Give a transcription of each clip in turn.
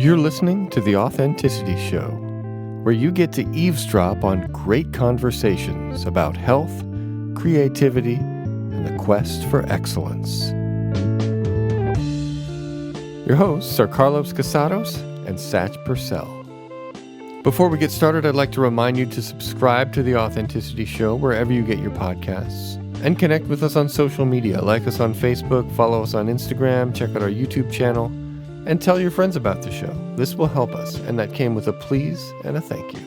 You're listening to The Authenticity Show, where you get to eavesdrop on great conversations about health, creativity, and the quest for excellence. Your hosts are Carlos Casados and Satch Purcell. Before we get started, I'd like to remind you to subscribe to The Authenticity Show wherever you get your podcasts, and connect with us on social media. Like us on Facebook, follow us on Instagram, check out our YouTube channel, and tell your friends about the show. This will help us, and that came with a please and a thank you.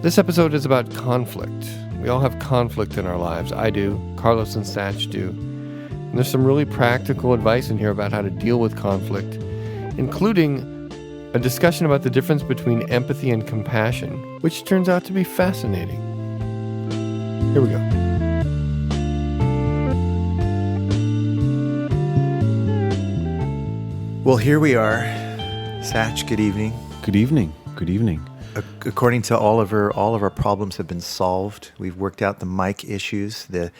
This episode is about conflict. We all have conflict in our lives. I do. Carlos and Satch do. And there's some really practical advice in here about how to deal with conflict, including a discussion about the difference between empathy and compassion, which turns out to be fascinating. Here we go. Well, here we are. Satch, good evening. Good evening. Good evening. According to Oliver, all of our problems have been solved. We've worked out the mic issues. The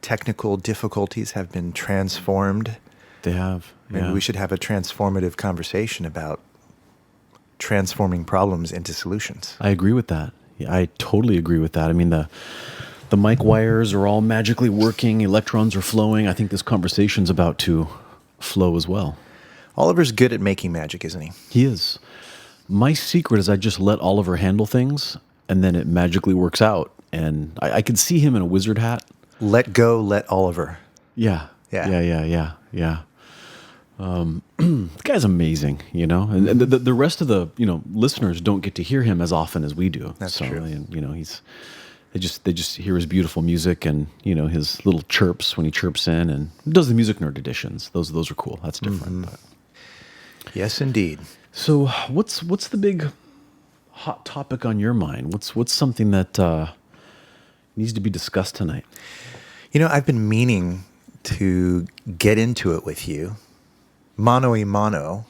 technical difficulties have been transformed. They have. Maybe we should have a transformative conversation about transforming problems into solutions. I agree with that. Yeah, I totally agree with that. I mean, the mic wires are all magically working. Electrons are flowing. I think this conversation's about to flow as well. Oliver's good at making magic, isn't he? He is. My secret is I just let Oliver handle things, and then it magically works out. And I could see him in a wizard hat. Let go, let Oliver. Yeah. The guy's amazing, you know, and the rest of the, listeners don't get to hear him as often as we do. That's true. And, they just hear his beautiful music and, his little chirps when he chirps in and does the Music Nerd editions. Those are cool. That's different. Mm-hmm. But. Yes, indeed. So what's the big hot topic on your mind? What's something that needs to be discussed tonight? I've been meaning to get into it with you, mano a mano,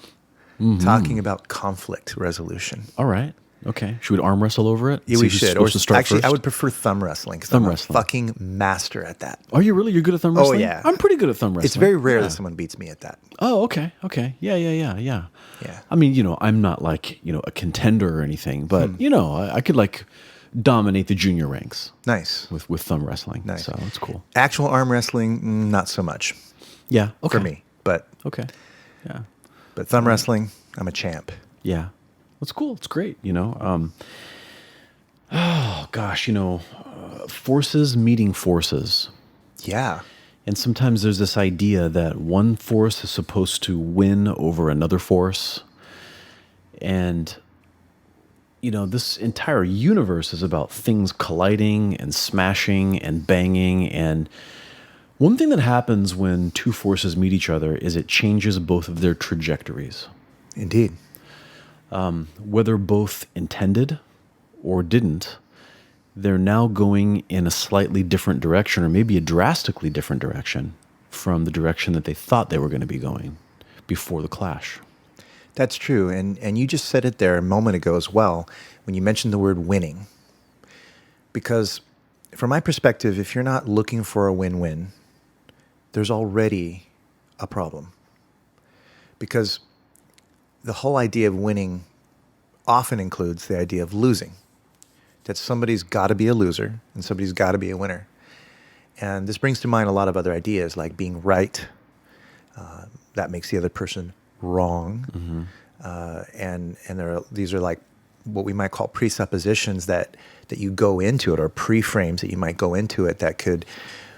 talking about conflict resolution. All right. Okay. Should we arm wrestle over it? Yeah, we should. Or actually, first? I would prefer thumb wrestling because I'm a fucking master at that. Are you really? You're good at thumb wrestling? Oh, yeah. I'm pretty good at thumb wrestling. It's very rare that someone beats me at that. Oh, okay. Yeah. I mean, I'm not like, a contender or anything, but, I could dominate the junior ranks. Nice. With thumb wrestling. Nice. So it's cool. Actual arm wrestling, not so much. Yeah. Okay. For me, but. Okay. Yeah. But thumb wrestling, I'm a champ. Yeah. It's cool. It's great. Forces meeting forces. Yeah. And sometimes there's this idea that one force is supposed to win over another force. And, this entire universe is about things colliding and smashing and banging. And one thing that happens when two forces meet each other is it changes both of their trajectories. Indeed. Whether both intended or didn't, they're now going in a slightly different direction, or maybe a drastically different direction from the direction that they thought they were going to be going before the clash. That's true. And you just said it there a moment ago as well, when you mentioned the word winning. Because from my perspective, if you're not looking for a win-win, there's already a problem. Because the whole idea of winning often includes the idea of losing. That somebody's got to be a loser and somebody's got to be a winner. And this brings to mind a lot of other ideas like being right. That makes the other person wrong. Mm-hmm. These are like what we might call presuppositions that you go into it, or pre-frames that you might go into it that could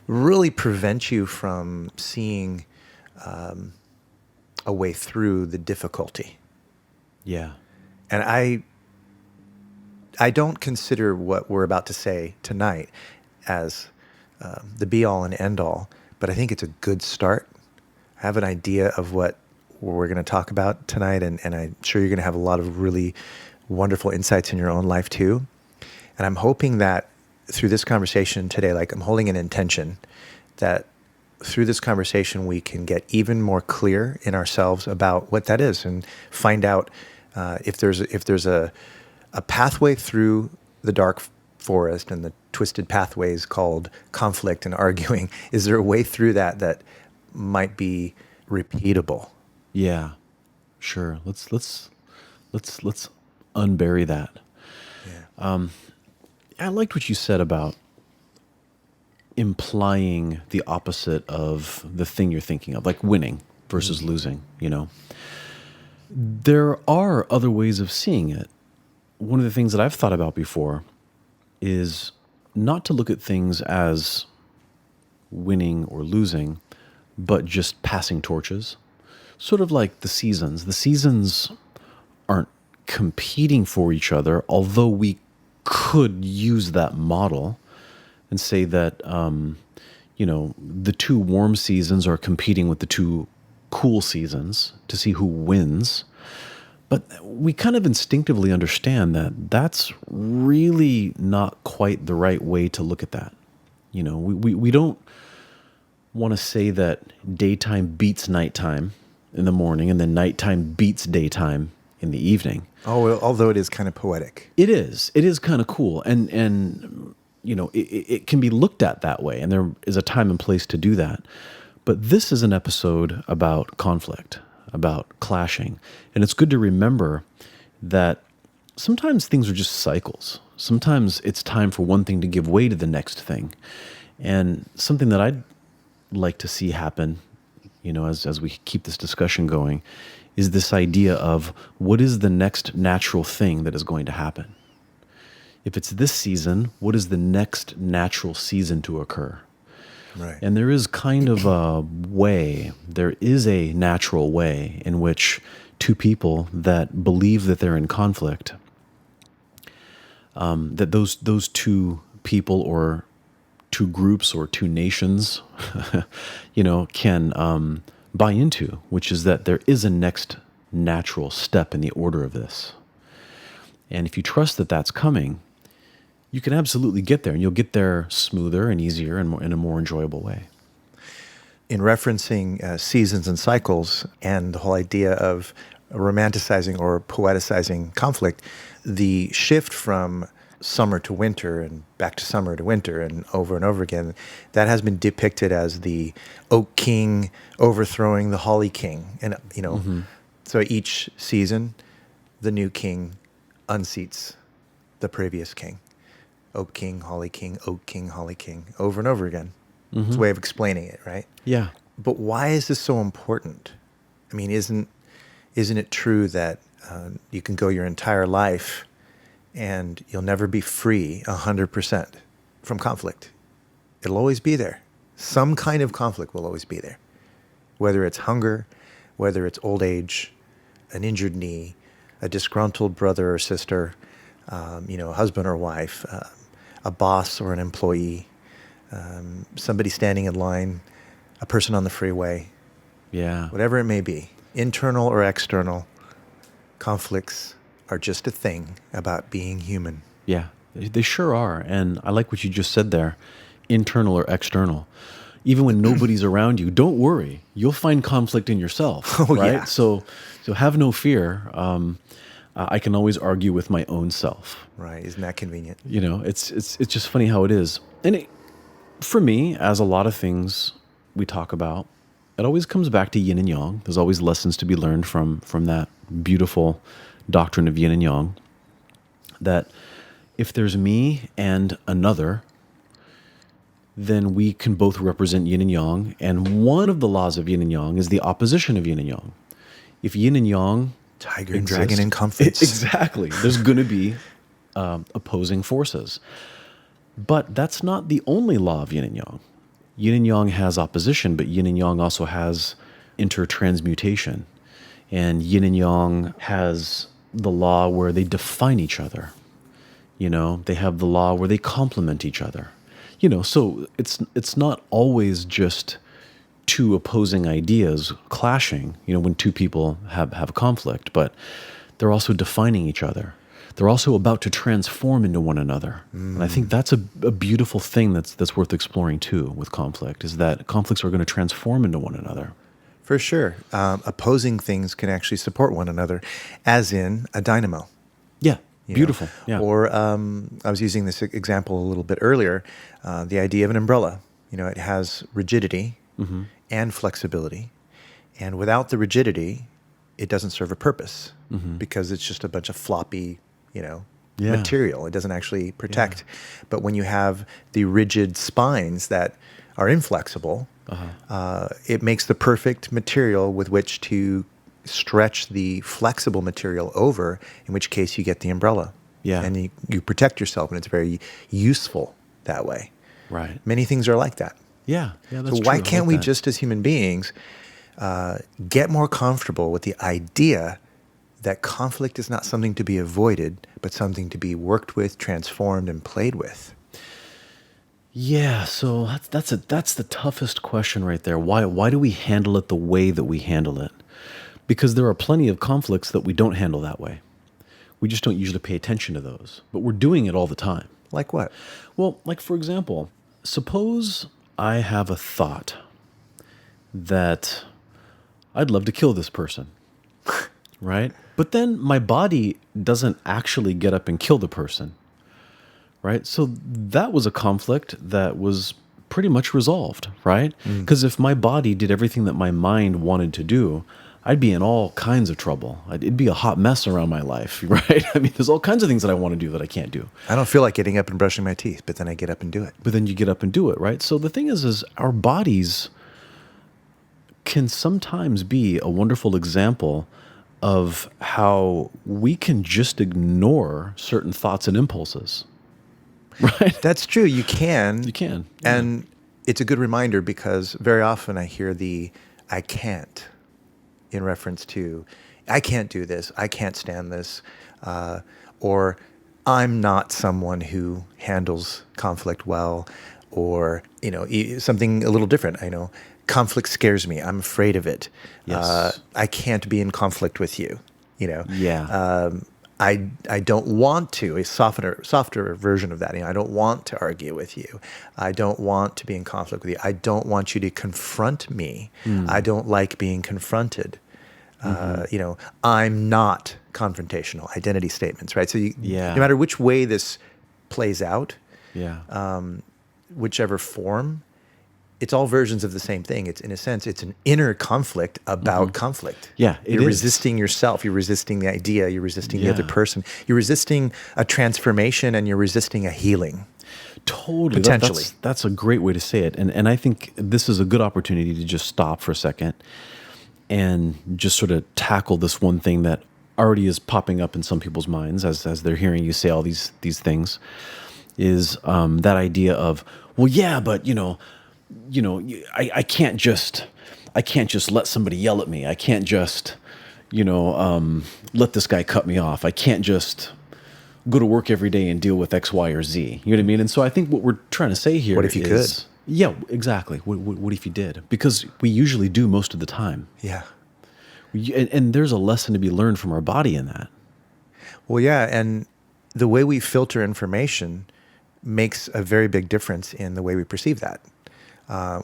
really prevent you from seeing a way through the difficulty. Yeah. And I don't consider what we're about to say tonight as the be-all and end-all, but I think it's a good start. I have an idea of what we're going to talk about tonight, and I'm sure you're going to have a lot of really wonderful insights in your own life too. And I'm hoping that through this conversation today, like I'm holding an intention that through this conversation we can get even more clear in ourselves about what that is, and find out if there's a pathway through the dark forest and the twisted pathways called conflict and arguing. Is there a way through that might be repeatable? Yeah. Sure. Let's unbury that. Yeah. I liked what you said about implying the opposite of the thing you're thinking of, like winning versus losing, you know. There are other ways of seeing it. One of the things that I've thought about before is not to look at things as winning or losing, but just passing torches. Sort of like the seasons. The seasons aren't competing for each other, although we could use that model and say that, the two warm seasons are competing with the two cool seasons to see who wins. But we kind of instinctively understand that that's really not quite the right way to look at that. You know, we don't want to say that daytime beats nighttime in the morning and then nighttime beats daytime in the evening. Oh, well, although it is kind of poetic. It is kind of cool. And it can be looked at that way. And there is a time and place to do that. But this is an episode about conflict, about clashing. And it's good to remember that sometimes things are just cycles. Sometimes it's time for one thing to give way to the next thing. And something that I'd like to see happen, as we keep this discussion going, is this idea of what is the next natural thing that is going to happen? If it's this season, what is the next natural season to occur? Right. And there is kind of a way, there is a natural way in which two people that believe that they're in conflict, that those two people or two groups or two nations, can buy into, which is that there is a next natural step in the order of this. And if you trust that that's coming, you can absolutely get there, and you'll get there smoother and easier and more, in a more enjoyable way. In referencing seasons and cycles and the whole idea of romanticizing or poeticizing conflict, the shift from summer to winter and back to summer to winter and over again, that has been depicted as the Oak King overthrowing the Holly King. And, so each season, the new king unseats the previous king. Oak King, Holly King, Oak King, Holly King, over and over again. It's a way of explaining it, right? Yeah. But why is this so important? I mean, isn't it true that you can go your entire life and you'll never be free 100% from conflict? It'll always be there. Some kind of conflict will always be there. Whether it's hunger, whether it's old age, an injured knee, a disgruntled brother or sister, husband or wife, a boss or an employee, somebody standing in line, a person on the freeway. Yeah. Whatever it may be, internal or external, conflicts are just a thing about being human. Yeah, they sure are. And I like what you just said there, internal or external. Even when nobody's around you, don't worry. You'll find conflict in yourself, right? Yeah. So have no fear. I can always argue with my own self. Right, isn't that convenient? It's just funny how it is. And for me, as a lot of things we talk about, it always comes back to yin and yang. There's always lessons to be learned from that beautiful doctrine of yin and yang, that if there's me and another, then we can both represent yin and yang. And one of the laws of yin and yang is the opposition of yin and yang. If yin and yang Tiger and dragon in conflict. Exactly. There's going to be opposing forces. But that's not the only law of yin and yang. Yin and yang has opposition, but yin and yang also has intertransmutation. And yin and yang has the law where they define each other. They have the law where they complement each other. So it's not always just two opposing ideas clashing, when two people have a conflict, but they're also defining each other. They're also about to transform into one another. And I think that's a beautiful thing that's worth exploring too with conflict, is that conflicts are going to transform into one another. For sure. Opposing things can actually support one another, as in a dynamo. Yeah, beautiful. Yeah. Or I was using this example a little bit earlier, the idea of an umbrella. It has rigidity and flexibility. And without the rigidity, it doesn't serve a purpose because it's just a bunch of floppy, Yeah. material. It doesn't actually protect. But when you have the rigid spines that are inflexible, it makes the perfect material with which to stretch the flexible material over, in which case you get the umbrella. Yeah. And you protect yourself, and it's very useful that way. Right. Many things are like that. Yeah. Yeah, that's So true. why I can't like we that. just, as human beings, get more comfortable with the idea that conflict is not something to be avoided, but something to be worked with, transformed, and played with? Yeah, so that's the toughest question right there. Why do we handle it the way that we handle it? Because there are plenty of conflicts that we don't handle that way. We just don't usually pay attention to those, but we're doing it all the time. Like what? Well, like for example, suppose I have a thought that I'd love to kill this person, right? But then my body doesn't actually get up and kill the person, right? So that was a conflict that was pretty much resolved, right? Because if my body did everything that my mind wanted to do, I'd be in all kinds of trouble. It'd be a hot mess around my life, right? I mean, there's all kinds of things that I want to do that I can't do. I don't feel like getting up and brushing my teeth, but then I get up and do it. But then you get up and do it, right? So the thing is our bodies can sometimes be a wonderful example of how we can just ignore certain thoughts and impulses, right? That's true. You can. You can. And it's a good reminder, because very often I hear the "I can't" in reference to, I can't do this, I can't stand this, or I'm not someone who handles conflict well, or, something a little different. Conflict scares me. I'm afraid of it. Yes. I can't be in conflict with you. Yeah. I don't want to, a softer version of that. I don't want to argue with you. I don't want to be in conflict with you. I don't want you to confront me. I don't like being confronted. I'm not confrontational. Identity statements, right? So no matter which way this plays out, whichever form, it's all versions of the same thing. It's, in a sense, it's an inner conflict about conflict. Yeah, You're resisting yourself. You're resisting the idea. You're resisting the other person. You're resisting a transformation, and you're resisting a healing. Totally. Potentially. That's a great way to say it. And I think this is a good opportunity to just stop for a second and just sort of tackle this one thing that already is popping up in some people's minds as they're hearing you say all these things, is that idea of, well, yeah, but I can't just let somebody yell at me. I can't just let this guy cut me off. I can't just go to work every day and deal with X, Y, or Z. You know what I mean? And so I think what we're trying to say here is, What if you could? Yeah, exactly. What if you did? Because we usually do most of the time. Yeah. And there's a lesson to be learned from our body in that. Well, yeah, and the way we filter information makes a very big difference in the way we perceive that.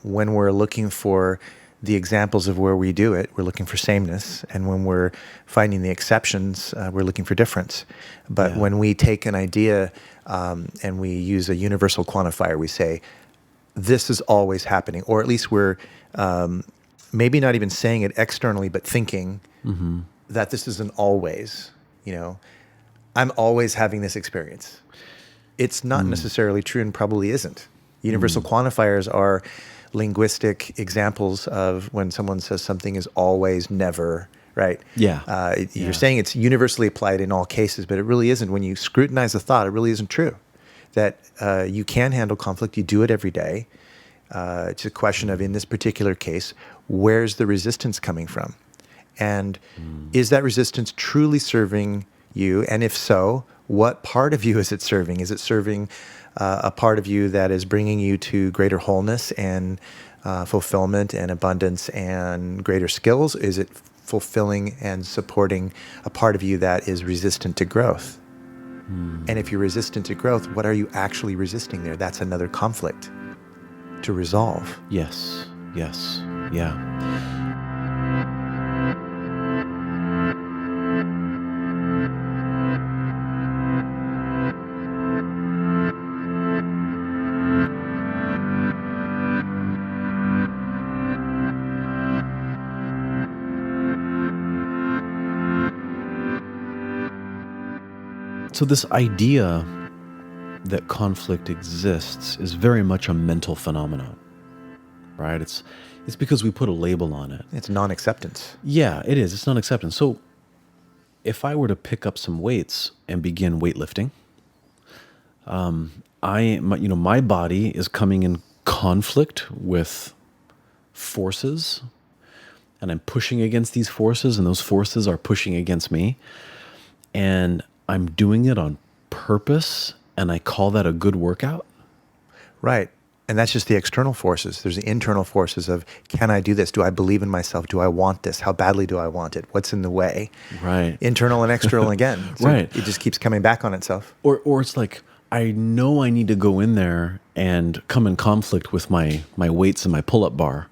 When we're looking for the examples of where we do it, we're looking for sameness. And when we're finding the exceptions, we're looking for difference. But when we take an idea and we use a universal quantifier, we say, this is always happening. Or at least we're maybe not even saying it externally, but thinking that this is an always. I'm always having this experience. It's not necessarily true, and probably isn't. Universal quantifiers are linguistic examples of when someone says something is always, never, right? Yeah. You're saying it's universally applied in all cases, but it really isn't. When you scrutinize the thought, it really isn't true. That you can handle conflict, you do it every day. It's a question of, in this particular case, where's the resistance coming from? And is that resistance truly serving you? And if so, what part of you is it serving? Is it serving a part of you that is bringing you to greater wholeness and fulfillment and abundance and greater skills? Is it fulfilling and supporting a part of you that is resistant to growth? And if you're resistant to growth, what are you actually resisting there? That's another conflict to resolve. Yes. Yeah. So this idea that conflict exists is very much a mental phenomenon, right? It's because we put a label on it. It's non-acceptance. Yeah, it is. It's non-acceptance. So if I were to pick up some weights and begin weightlifting, my body is coming in conflict with forces, and I'm pushing against these forces, and those forces are pushing against me, and I'm doing it on purpose, and I call that a good workout. Right. And that's just the external forces. There's the internal forces of, can I do this? Do I believe in myself? Do I want this? How badly do I want it? What's in the way? Right. Internal and external again. So right. It just keeps coming back on itself. Or it's like, I know I need to go in there and come in conflict with my weights and my pull-up bar,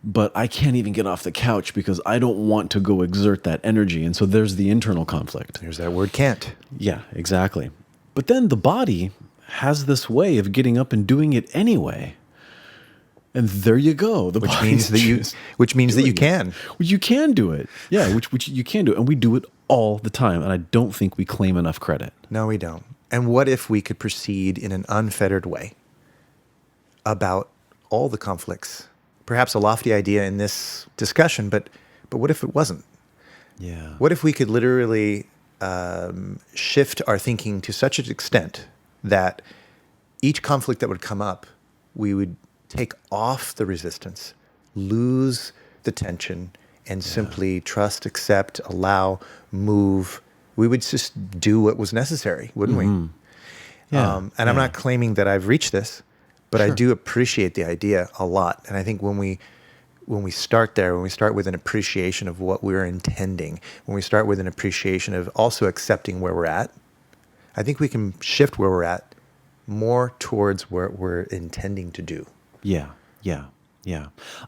but I can't even get off the couch because I don't want to go exert that energy. And so there's the internal conflict. There's that word can't. Yeah, exactly. But then the body has this way of getting up and doing it anyway. And there you go. Which means that you can. Well, you can do it. Yeah, which you can do it. And we do it all the time. And I don't think we claim enough credit. No, we don't. And what if we could proceed in an unfettered way about all the conflicts? Perhaps a lofty idea in this discussion, but what if it wasn't? Yeah. What if we could literally shift our thinking to such an extent that each conflict that would come up, we would take off the resistance, lose the tension, and simply trust, accept, allow, move. We would just do what was necessary, wouldn't we? Yeah. I'm not claiming that I've reached this, but I do appreciate the idea a lot. And I think when we start there, when we start with an appreciation of what we're intending, when we start with an appreciation of also accepting where we're at, I think we can shift where we're at more towards where we're intending to do. Yeah.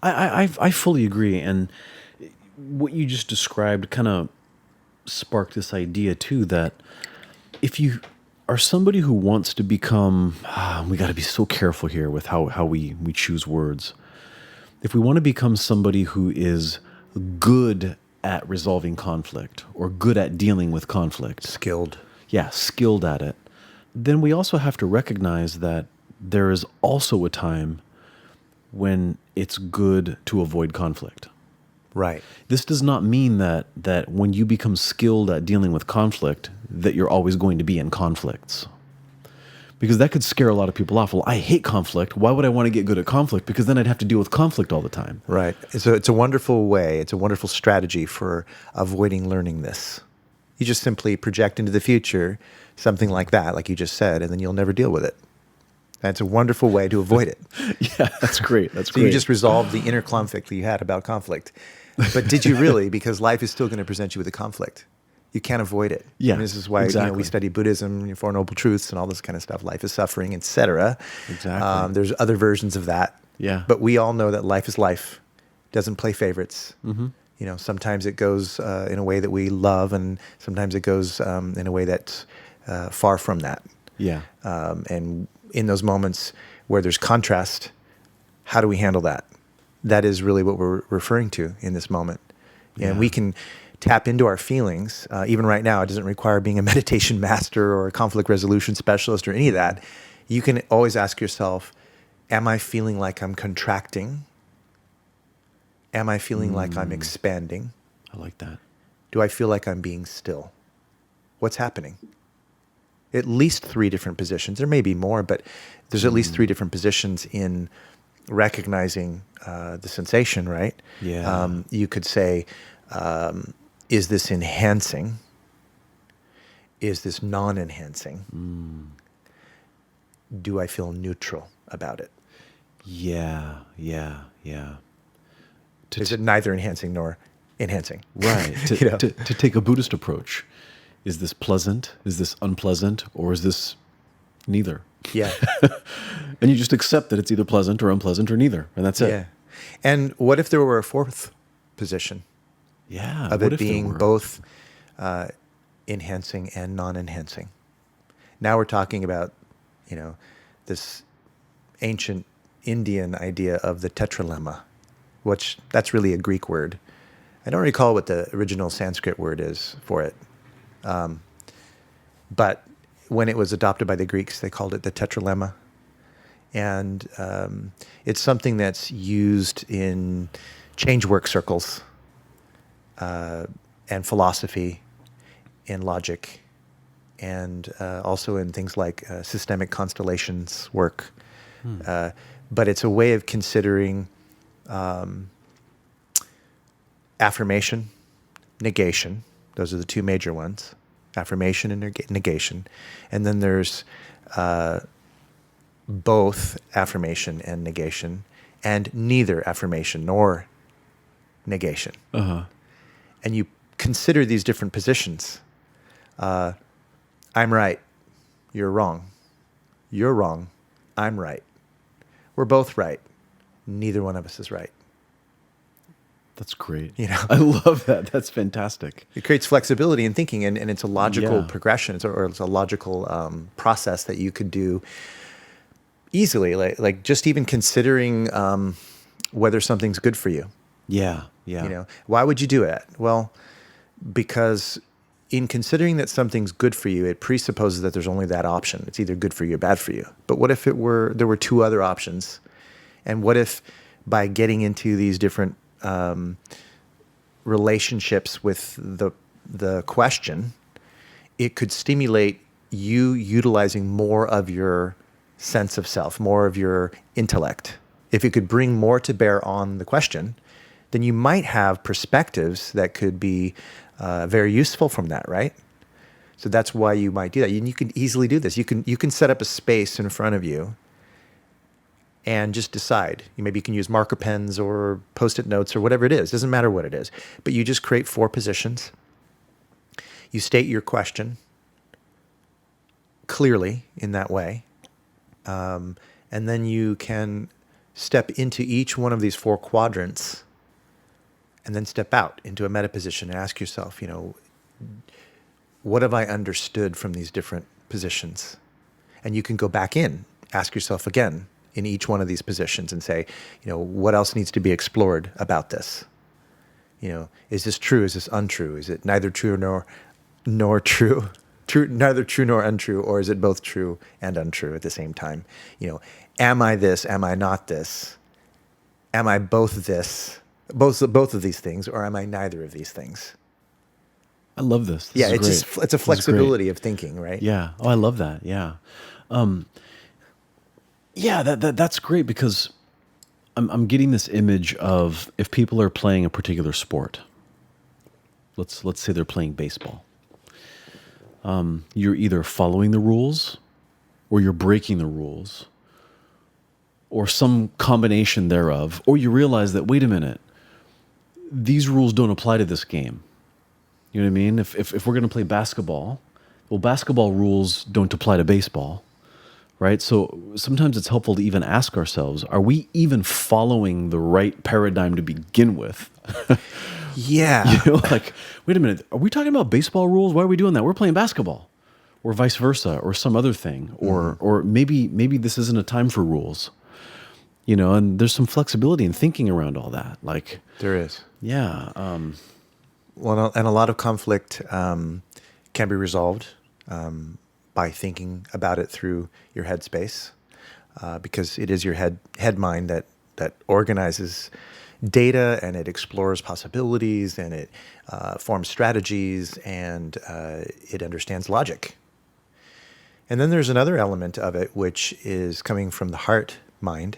I fully agree. And what you just described kind of sparked this idea too, that if you are somebody who wants to become, we got to be so careful here with how we choose words. If we want to become somebody who is good at resolving conflict or good at dealing with conflict, Skilled at it, then we also have to recognize that there is also a time when it's good to avoid conflict. Right. This does not mean that when you become skilled at dealing with conflict, that you're always going to be in conflicts. Because that could scare a lot of people off. Well, I hate conflict. Why would I want to get good at conflict? Because then I'd have to deal with conflict all the time. Right. So it's a wonderful way. It's a wonderful strategy for avoiding learning this. You just simply project into the future something like that, like you just said, and then you'll never deal with it. That's a wonderful way to avoid it. Yeah, that's great. So you just resolved the inner conflict that you had about conflict. But did you really? Because life is still going to present you with a conflict. You can't avoid it. Yeah, and this is why we study Buddhism, Four Noble Truths, and all this kind of stuff. Life is suffering, etc. Exactly. There's other versions of that. Yeah. But we all know that life is life. Doesn't play favorites. Mm-hmm. Sometimes it goes in a way that we love, and sometimes it goes in a way that's far from that. Yeah. And in those moments where there's contrast, how do we handle that? That is really what we're referring to in this moment. Yeah. And we can tap into our feelings. Even right now, it doesn't require being a meditation master or a conflict resolution specialist or any of that. You can always ask yourself, am I feeling like I'm contracting? Am I feeling like I'm expanding? I like that. Do I feel like I'm being still? What's happening? At least 3 different positions. There may be more, but there's at least 3 different positions in recognizing the sensation, right? Yeah. You could say, is this enhancing? Is this non-enhancing? Do I feel neutral about it? Yeah. Is it neither enhancing nor enhancing? Right. To take a Buddhist approach, is this pleasant? Is this unpleasant? Or is this neither? Yeah. And you just accept that it's either pleasant or unpleasant or neither. And that's it. Yeah. And what if there were a 4th position? Yeah. Of it being both enhancing and non-enhancing. Now we're talking about, this ancient Indian idea of the tetralemma, which that's really a Greek word. I don't recall what the original Sanskrit word is for it. But when it was adopted by the Greeks, they called it the tetralemma. And it's something that's used in change work circles and philosophy, in logic, and also in things like systemic constellations work. But it's a way of considering affirmation, negation. Those are the two major ones, affirmation and negation. And then there's both affirmation and negation, and neither affirmation nor negation. And you consider these different positions. I'm right. You're wrong. You're wrong. I'm right. We're both right. Neither one of us is right. That's great. You know? I love that. That's fantastic. It creates flexibility in thinking, and it's a logical Yeah. progression. It's a logical process that you could do easily. Like just even considering whether something's good for you. Yeah. You know, why would you do it? Well, because in considering that something's good for you, it presupposes that there's only that option. It's either good for you or bad for you. But what if there were two other options? And what if by getting into these different relationships with the question, it could stimulate you utilizing more of your sense of self, more of your intellect. If it could bring more to bear on the question, then you might have perspectives that could be very useful from that, right? So that's why you might do that. And you can easily do this. You can set up a space in front of you and just decide. Maybe you can use marker pens or Post-it notes or whatever it is. Doesn't matter what it is. But you just create 4 positions. You state your question clearly in that way. And then you can step into each one of these 4 quadrants and then step out into a meta position and ask yourself, what have I understood from these different positions? And you can go back in, ask yourself again in each one of these positions and say, what else needs to be explored about this? Is this true? Is this untrue? Is it neither true nor true? Neither true nor untrue, or is it both true and untrue at the same time? Am I this? Am I not this? Am I both this? Both of these things, or am I neither of these things? I love this. Yeah, is it's great. it's a flexibility of thinking, right? Yeah. Oh, I love that. Yeah. That's great because I'm getting this image of if people are playing a particular sport. Let's say they're playing baseball. You're either following the rules or you're breaking the rules or some combination thereof, or you realize that, wait a minute, these rules don't apply to this game. You know what I mean? If we're going to play basketball, well, basketball rules don't apply to baseball, right? So sometimes it's helpful to even ask ourselves, are we even following the right paradigm to begin with? Yeah. Like, wait a minute, are we talking about baseball rules? Why are we doing that? We're playing basketball, or vice versa, or some other thing, or maybe this isn't a time for rules. And there's some flexibility in thinking around all that. Like There is. Yeah. Well, and a lot of conflict can be resolved by thinking about it through your headspace, because it is your head mind that organizes data, and it explores possibilities, and it forms strategies, and it understands logic. And then there's another element of it, which is coming from the heart mind,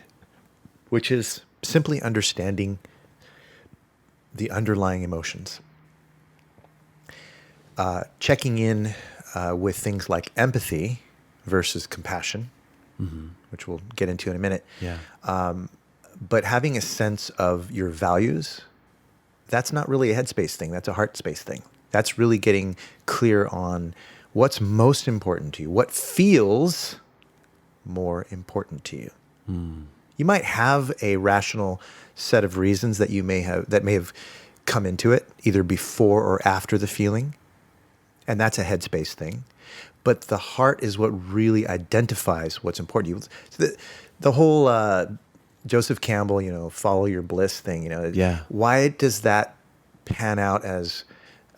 which is simply understanding the underlying emotions. Checking in with things like empathy versus compassion, which we'll get into in a minute. Yeah. But having a sense of your values, that's not really a headspace thing. That's a heart space thing. That's really getting clear on what's most important to you, what feels more important to you. You might have a rational set of reasons that may have come into it, either before or after the feeling, and that's a headspace thing. But the heart is what really identifies what's important to you. So the whole Joseph Campbell, follow your bliss thing. Yeah. Why does that pan out as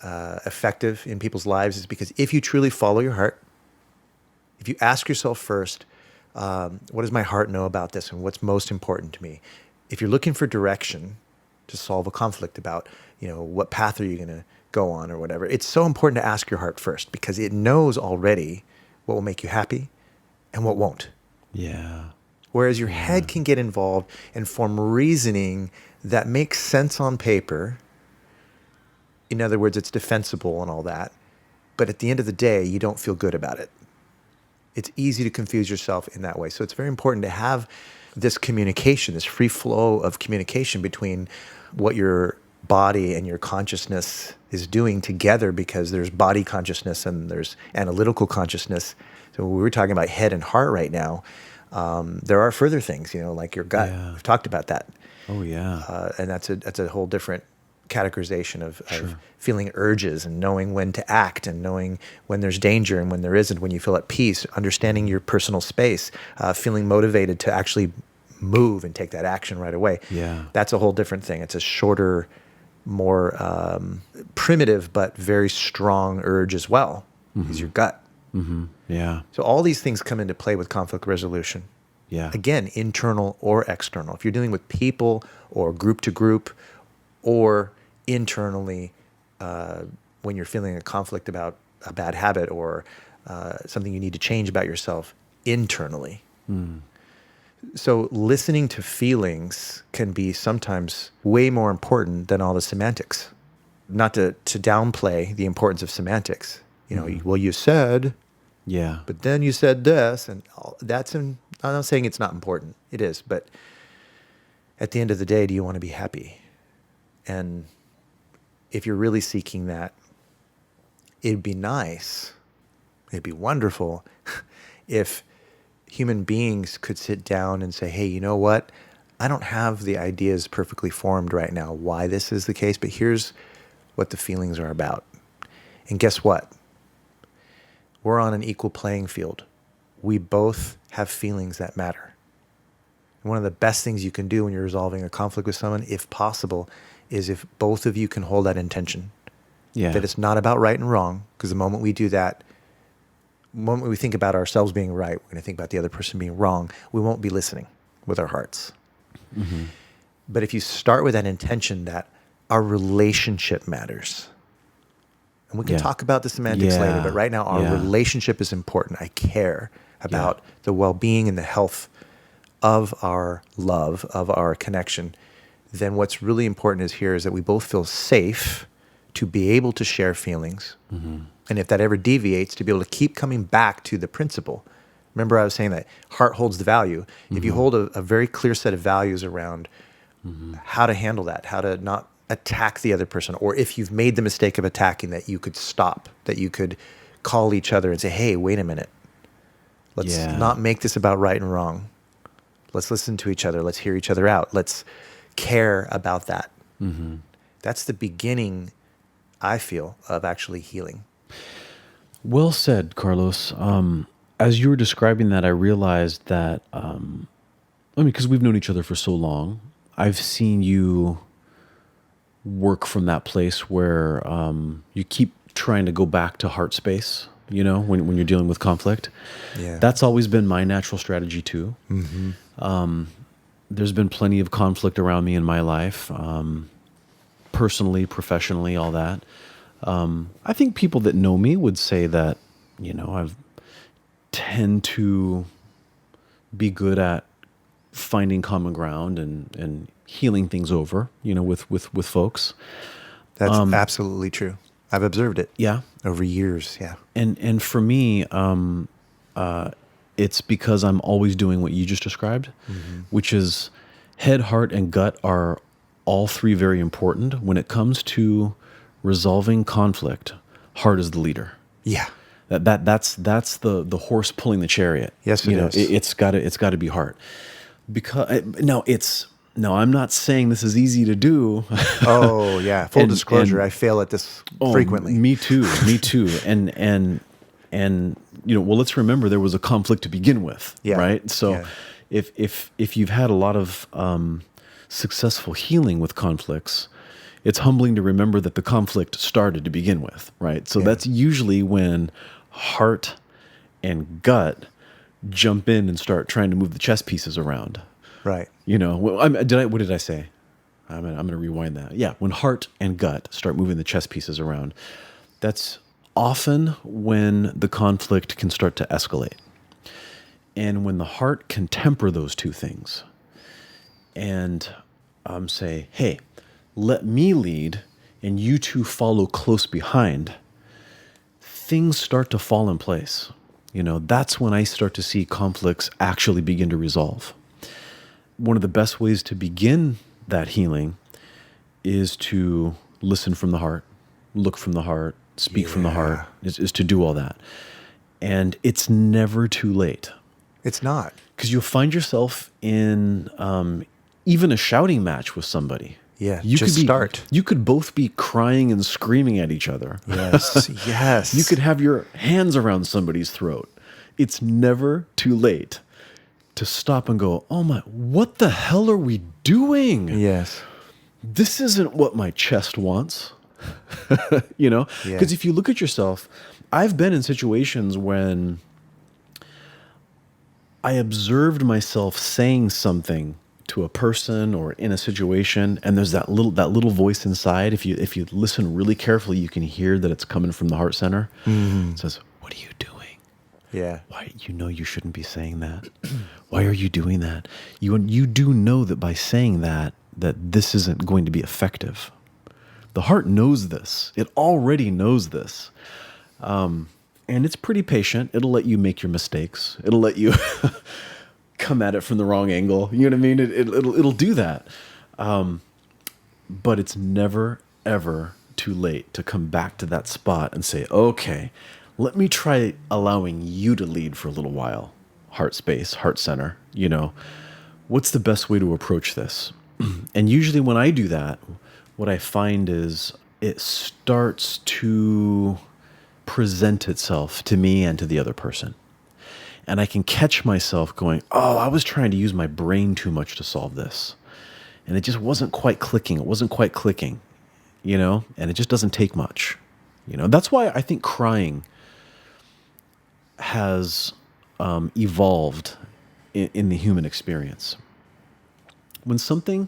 effective in people's lives is because if you truly follow your heart, if you ask yourself first, what does my heart know about this and what's most important to me? If you're looking for direction to solve a conflict about, what path are you going to go on or whatever, it's so important to ask your heart first because it knows already what will make you happy and what won't. Yeah. Whereas your head can get involved and form reasoning that makes sense on paper. In other words, it's defensible and all that. But at the end of the day, you don't feel good about it. It's easy to confuse yourself in that way. So it's very important to have this communication, this free flow of communication between what your body and your consciousness is doing together, because there's body consciousness and there's analytical consciousness. So we were talking about head and heart right now. There are further things, like your gut. Yeah. We've talked about that. Oh, yeah. And that's a whole different categorization of Sure. feeling urges and knowing when to act and knowing when there's danger and when there isn't, when you feel at peace, understanding your personal space, feeling motivated to actually move and take that action right away. Yeah. That's a whole different thing. It's a shorter, more primitive, but very strong urge as well, is your gut. Mm-hmm. Yeah. So all these things come into play with conflict resolution. Yeah. Again, internal or external. If you're dealing with people or group to group, or internally when you're feeling a conflict about a bad habit or something you need to change about yourself internally. So listening to feelings can be sometimes way more important than all the semantics. Not to downplay the importance of semantics. Well, you said, Yeah. but then you said this, and I'm not saying it's not important. It is, but at the end of the day, do you want to be happy? And if you're really seeking that, it'd be nice, it'd be wonderful if human beings could sit down and say, hey, you know what? I don't have the ideas perfectly formed right now why this is the case, but here's what the feelings are about. And guess what? We're on an equal playing field. We both have feelings that matter. And one of the best things you can do when you're resolving a conflict with someone, if possible, is if both of you can hold that intention. Yeah. That it's not about right and wrong, because the moment we do that, the moment we think about ourselves being right, we're going to think about the other person being wrong. We won't be listening with our hearts. Mm-hmm. But if you start with that intention that our relationship matters, and we can talk about the semantics later, but right now our relationship is important. I care about the well-being and the health of our love, of our connection. Then what's really important is that we both feel safe to be able to share feelings. Mm-hmm. And if that ever deviates, to be able to keep coming back to the principle. Remember I was saying that heart holds the value. Mm-hmm. If you hold a very clear set of values around how to handle that, how to not attack the other person, or if you've made the mistake of attacking, that you could stop, that you could call each other and say, hey, wait a minute. Let's not make this about right and wrong. Let's listen to each other. Let's hear each other out. Let's care about that. Mm-hmm. That's the beginning, I feel, of actually healing. Well said, Carlos. As you were describing that, I realized that, because we've known each other for so long, I've seen you work from that place where you keep trying to go back to heart space, when you're dealing with conflict. Yeah. That's always been my natural strategy too. Mm-hmm. There's been plenty of conflict around me in my life, personally, professionally, all that. I think people that know me would say that, I've tend to be good at finding common ground and healing things over, with folks. That's absolutely true. I've observed it. Yeah. Over years. Yeah. And for me, it's because I'm always doing what you just described, which is head, heart, and gut are all three very important. When it comes to resolving conflict, heart is the leader. Yeah. That's the horse pulling the chariot. Yes, it is. It's got to be heart. Because I'm not saying this is easy to do. Oh yeah, full disclosure, I fail at this frequently. Me too. And let's remember there was a conflict to begin with, right? So if you've had a lot of successful healing with conflicts, it's humbling to remember that the conflict started to begin with, right? So that's usually when heart and gut jump in and start trying to move the chess pieces around. Right. What did I say? I'm going to rewind that. Yeah, when heart and gut start moving the chess pieces around, that's often when the conflict can start to escalate. And when the heart can temper those two things and say, hey, let me lead and you two follow close behind, things start to fall in place. That's when I start to see conflicts actually begin to resolve. One of the best ways to begin that healing is to listen from the heart, look from the heart, speak from the heart, is to do all that. And it's never too late. It's not. Because you'll find yourself in even a shouting match with somebody. Yeah, start. You could both be crying and screaming at each other. Yes, yes. You could have your hands around somebody's throat. It's never too late to stop and go, oh my, what the hell are we doing? Yes. This isn't what my chest wants. Because if you look at yourself, I've been in situations when I observed myself saying something to a person or in a situation, and there's that little voice inside. If you listen really carefully, you can hear that it's coming from the heart center. It says, "What are you doing? Yeah. Why you shouldn't be saying that? Why are you doing that? You do know that by saying that this isn't going to be effective." The heart knows this. It already knows this. And it's pretty patient. It'll let you make your mistakes. It'll let you come at it from the wrong angle. You know what I mean? It'll do that. But it's never, ever too late to come back to that spot and say, okay, let me try allowing you to lead for a little while. Heart space, heart center. What's the best way to approach this? And usually when I do that, what I find is it starts to present itself to me and to the other person. And I can catch myself going, oh, I was trying to use my brain too much to solve this. And it just wasn't quite clicking. It wasn't quite clicking, and it just doesn't take much. That's why I think crying has evolved in the human experience. When something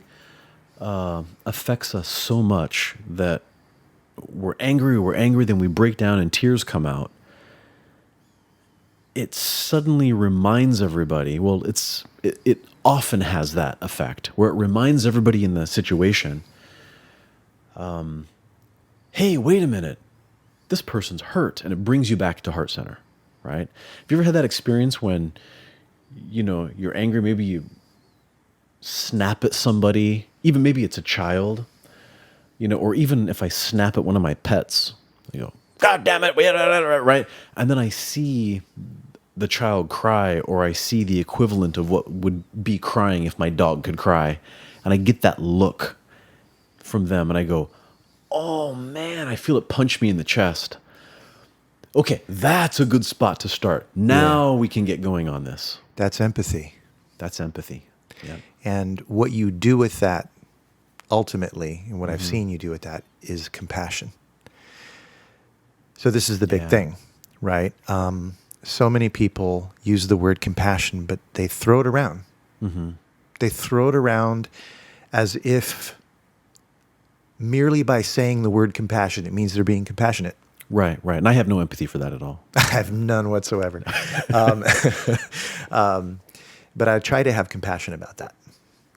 affects us so much that we're angry, then we break down and tears come out, it suddenly reminds everybody, it often has that effect, where it reminds everybody in the situation, hey, wait a minute, this person's hurt, and it brings you back to heart center, right? Have you ever had that experience when, you're angry, maybe you snap at somebody, even maybe it's a child, or even if I snap at one of my pets, God damn it, right? And then I see the child cry, or I see the equivalent of what would be crying if my dog could cry. And I get that look from them and I go, oh man, I feel it punch me in the chest. Okay, that's a good spot to start. Now we can get going on this. That's empathy. That's empathy. Yeah. And what you do with that, ultimately, and what I've seen you do with that, is compassion. So this is the big thing, right? So many people use the word compassion, but they throw it around. They throw it around as if merely by saying the word compassion, it means they're being compassionate. Right. And I have no empathy for that at all. I have none whatsoever. But I try to have compassion about that.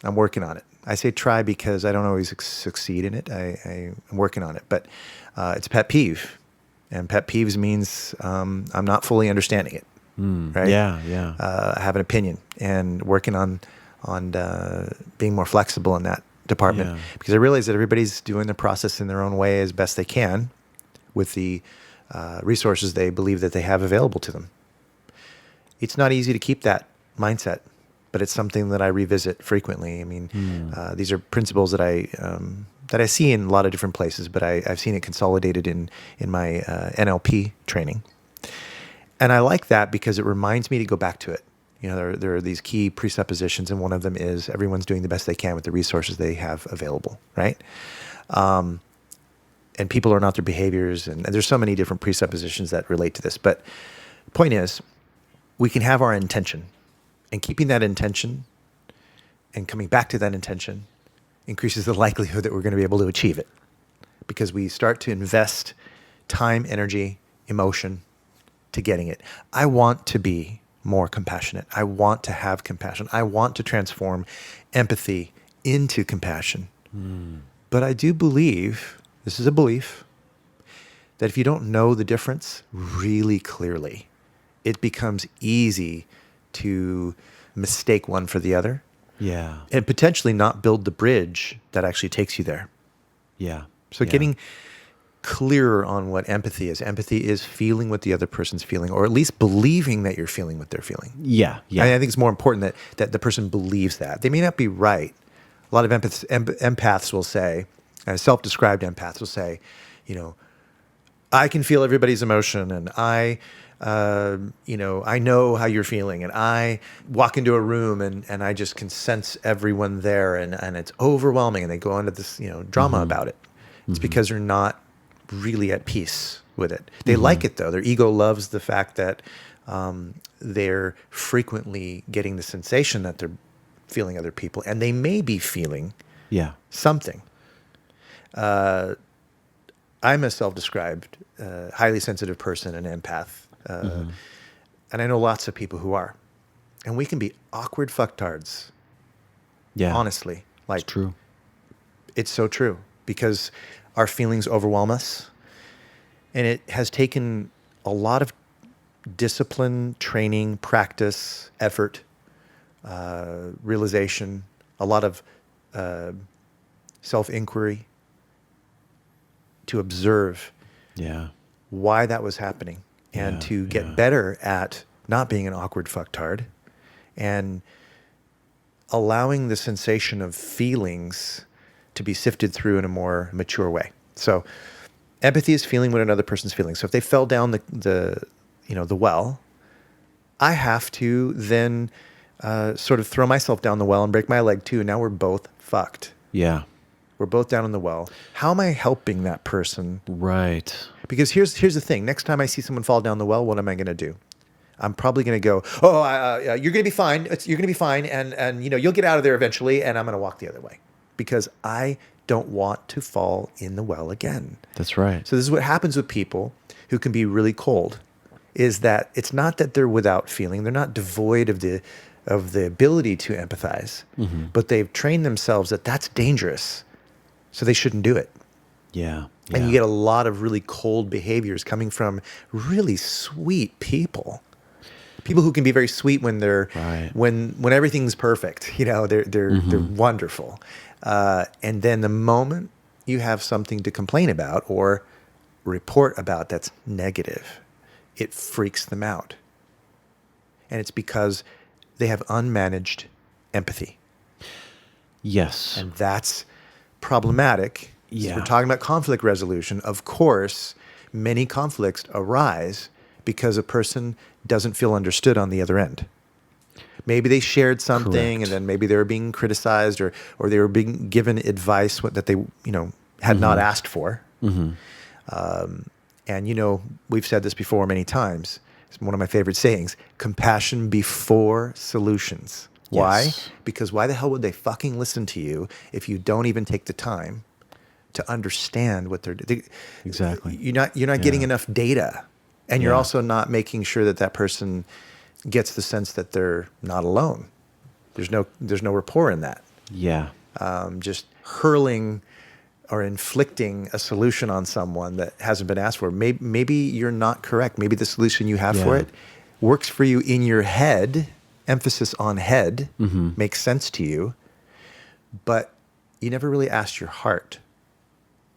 I'm working on it. I say try because I don't always succeed in it. I'm working on it. But it's pet peeve. And pet peeves means I'm not fully understanding it. Right? Yeah. I have an opinion and working on being more flexible in that department. Because I realize that everybody's doing the process in their own way as best they can with the resources they believe that they have available to them. It's not easy to keep that mindset, but it's something that I revisit frequently. I mean, these are principles that I see in a lot of different places, but I've seen it consolidated in my NLP training. And I like that because it reminds me to go back to it. You know, there are these key presuppositions, and one of them is everyone's doing the best they can with the resources they have available, right? And people are not their behaviors, and there's so many different presuppositions that relate to this. But the point is, we can have our intention, and keeping that intention and coming back to that intention increases the likelihood that we're going to be able to achieve it, because we start to invest time, energy, emotion to getting it. I want to be more compassionate. I want to have compassion. I want to transform empathy into compassion. But I do believe, this is a belief, that if you don't know the difference really clearly, it becomes easy to mistake one for the other. Yeah. And potentially not build the bridge that actually takes you there. Yeah. So getting clearer on what empathy is. Empathy is feeling what the other person's feeling, or at least believing that you're feeling what they're feeling. Yeah. Yeah. I think it's more important that the person believes that. They may not be right. A lot of empaths will say, self-described empaths will say, you know, I can feel everybody's emotion, and I know how you're feeling, and I walk into a room and I just can sense everyone there, and it's overwhelming, and they go into this, drama about it. It's because they're not really at peace with it. They like it though. Their ego loves the fact that they're frequently getting the sensation that they're feeling other people, and they may be feeling something. I'm a self-described highly sensitive person, an empath. And I know lots of people who are. And we can be awkward fucktards. Yeah. Honestly. Like, It's true. It's so true. Because our feelings overwhelm us. And it has taken a lot of discipline, training, practice, effort, realization, a lot of self-inquiry to observe why that was happening. And to get better at not being an awkward fucktard and allowing the sensation of feelings to be sifted through in a more mature way. So empathy is feeling what another person's feeling. So if they fell down the well, I have to then sort of throw myself down the well and break my leg too. And now we're both fucked. Yeah. We're both down in the well. How am I helping that person? Right. Because here's the thing. Next time I see someone fall down the well, what am I going to do? I'm probably going to go, you're going to be fine. You're going to be fine. And you'll get out of there eventually. And I'm going to walk the other way because I don't want to fall in the well again. That's right. So this is what happens with people who can be really cold, is that it's not that they're without feeling. They're not devoid of the ability to empathize, but they've trained themselves that that's dangerous. So they shouldn't do it. Yeah. And you get a lot of really cold behaviors coming from really sweet people. People who can be very sweet when they're when everything's perfect. They're wonderful. And then the moment you have something to complain about or report about that's negative, it freaks them out. And it's because they have unmanaged empathy. Yes. And that's problematic. Yeah. We're talking about conflict resolution. Of course, many conflicts arise because a person doesn't feel understood on the other end. Maybe they shared something, and then maybe they were being criticized, or they were being given advice that they had not asked for. And we've said this before many times. It's one of my favorite sayings: compassion before solutions. Why? Yes. Because why the hell would they fucking listen to you if you don't even take the time to understand what they're doing? Exactly. You're not getting enough data, and you're also not making sure that person gets the sense that they're not alone. There's no rapport in that. Yeah. Just hurling or inflicting a solution on someone that hasn't been asked for. Maybe you're not correct. Maybe the solution you have for it works for you in your head. Emphasis on head makes sense to you, but you never really asked your heart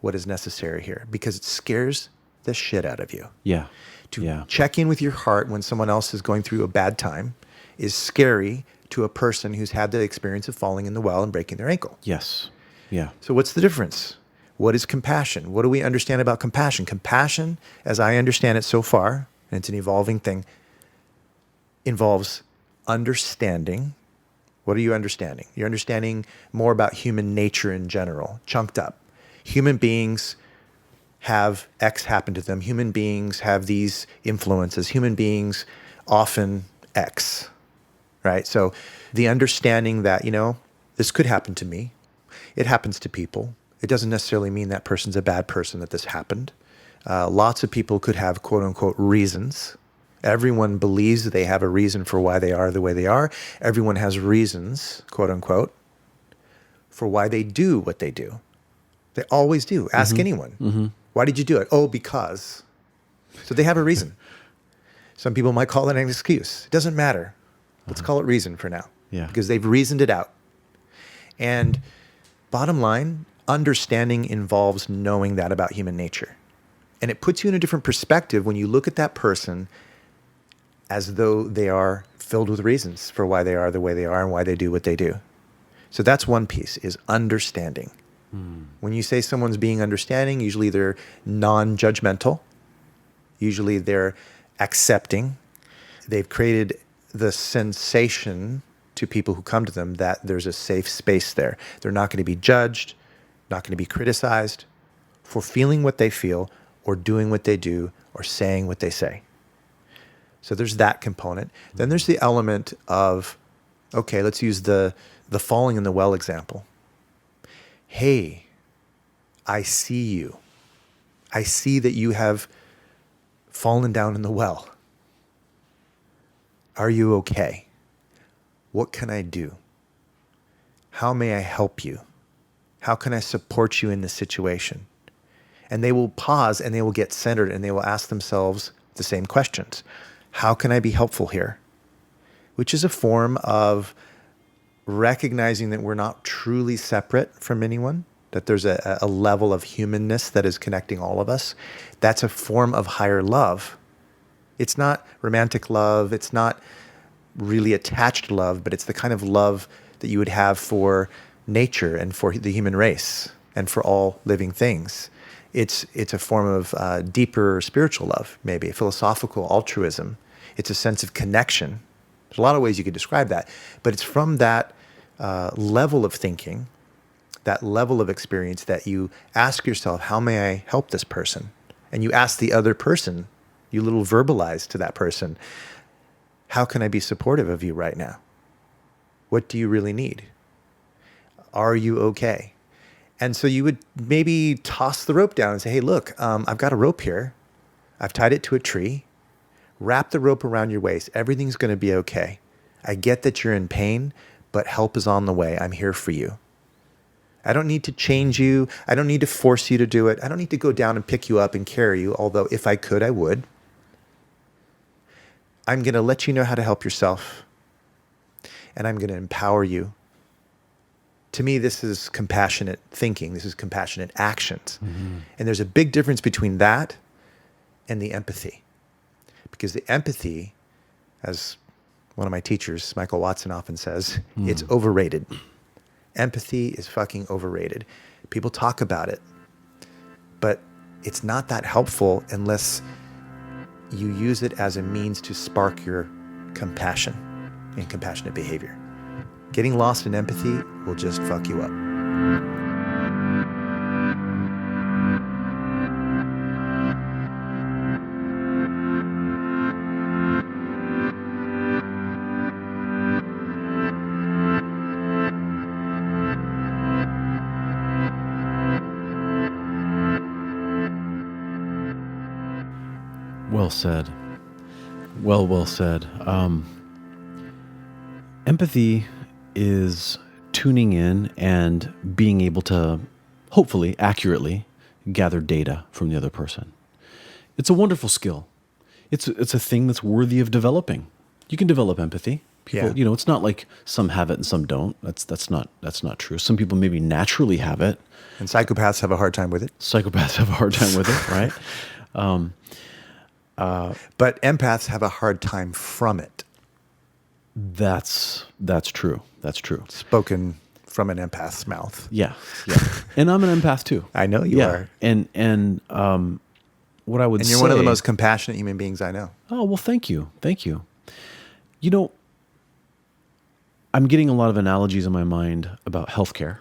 what is necessary here, because it scares the shit out of you. Yeah. To check in with your heart when someone else is going through a bad time is scary to a person who's had the experience of falling in the well and breaking their ankle. Yes. Yeah. So what's the difference? What is compassion? What do we understand about compassion? Compassion, as I understand it so far, and it's an evolving thing, involves understanding. What are you understanding? You're understanding more about human nature in general, chunked up. Human beings have X happen to them. Human beings have these influences. Human beings often X, right? So the understanding that, this could happen to me. It happens to people. It doesn't necessarily mean that person's a bad person that this happened. Lots of people could have quote unquote reasons. Everyone believes that they have a reason for why they are the way they are. Everyone has reasons, quote unquote, for why they do what they do. They always do. Ask anyone. Why did you do it? Oh, because. So they have a reason. Some people might call it an excuse. It doesn't matter. Let's call it reason for now. Yeah. Because they've reasoned it out. And bottom line, understanding involves knowing that about human nature. And it puts you in a different perspective when you look at that person as though they are filled with reasons for why they are the way they are and why they do what they do. So that's one piece, is understanding. When you say someone's being understanding, usually they're non-judgmental. Usually they're accepting. They've created the sensation to people who come to them that there's a safe space there. They're not going to be judged, not going to be criticized for feeling what they feel or doing what they do or saying what they say. So there's that component. Then there's the element of, okay, let's use the falling in the well example. Hey, I see you. I see that you have fallen down in the well. Are you okay? What can I do? How may I help you? How can I support you in this situation? And they will pause and they will get centered and they will ask themselves the same questions. How can I be helpful here? Which is a form of recognizing that we're not truly separate from anyone, that there's a level of humanness that is connecting all of us. That's a form of higher love. It's not romantic love. It's not really attached love, but it's the kind of love that you would have for nature and for the human race and for all living things. It's a form of deeper spiritual love, maybe philosophical altruism. It's a sense of connection. There's a lot of ways you could describe that, but it's from that level of thinking, that level of experience, that you ask yourself, how may I help this person? And you ask the other person, you little verbalize to that person, how can I be supportive of you right now? What do you really need? Are you okay? And so you would maybe toss the rope down and say, hey, look, I've got a rope here. I've tied it to a tree. Wrap the rope around your waist. Everything's going to be okay. I get that you're in pain, but help is on the way. I'm here for you. I don't need to change you. I don't need to force you to do it. I don't need to go down and pick you up and carry you, although if I could, I would. I'm going to let you know how to help yourself, and I'm going to empower you. To me, this is compassionate thinking. This is compassionate actions. And there's a big difference between that and the empathy. Because the empathy, as one of my teachers, Michael Watson, often says, it's overrated. Empathy is fucking overrated. People talk about it, but it's not that helpful unless you use it as a means to spark your compassion and compassionate behavior. Getting lost in empathy will just fuck you up. Well said. Well said. Empathy is tuning in and being able to hopefully accurately gather data from the other person. It's a wonderful skill. It's a thing that's worthy of developing. You can develop empathy. People, it's not like some have it and some don't. That's not true. Some people maybe naturally have it. And psychopaths have a hard time with it. Psychopaths have a hard time with it, right? But empaths have a hard time from it. That's true. That's true. Spoken from an empath's mouth. Yeah. And I'm an empath too. I know you are. And what I would say... And you're one of the most compassionate human beings I know. Oh, well, thank you. I'm getting a lot of analogies in my mind about healthcare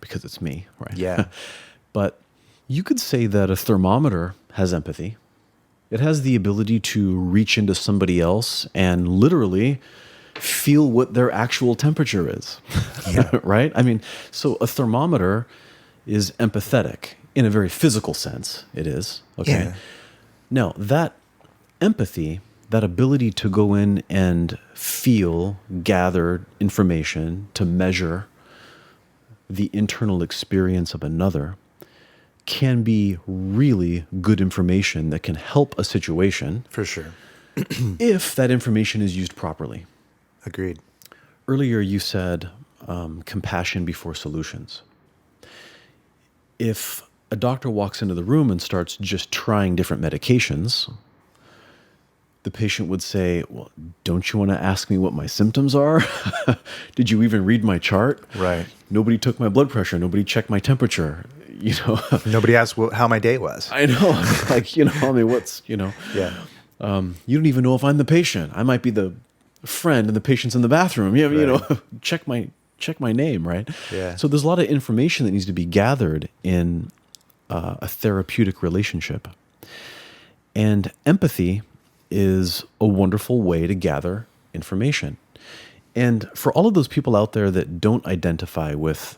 because it's me, right? Yeah. But you could say that a thermometer has empathy. It has the ability to reach into somebody else and literally feel what their actual temperature is, right? I mean, so a thermometer is empathetic in a very physical sense. It is, okay? Yeah. Now, that empathy, that ability to go in and feel, gather information, to measure the internal experience of another, can be really good information that can help a situation For sure. if that information is used properly. Agreed. Earlier, you said compassion before solutions. If a doctor walks into the room and starts just trying different medications, the patient would say, well, don't you want to ask me what my symptoms are? Did you even read my chart? Right. Nobody took my blood pressure. Nobody checked my temperature. You know, Nobody asked how my day was. I know. Like, you know, I mean, Yeah. You don't even know if I'm the patient. I might be the friend and the patient's in the bathroom. Yeah, you know, Right. check my name, right? Yeah. So there's a lot of information that needs to be gathered in a therapeutic relationship. And empathy is a wonderful way to gather information. And for all of those people out there that don't identify with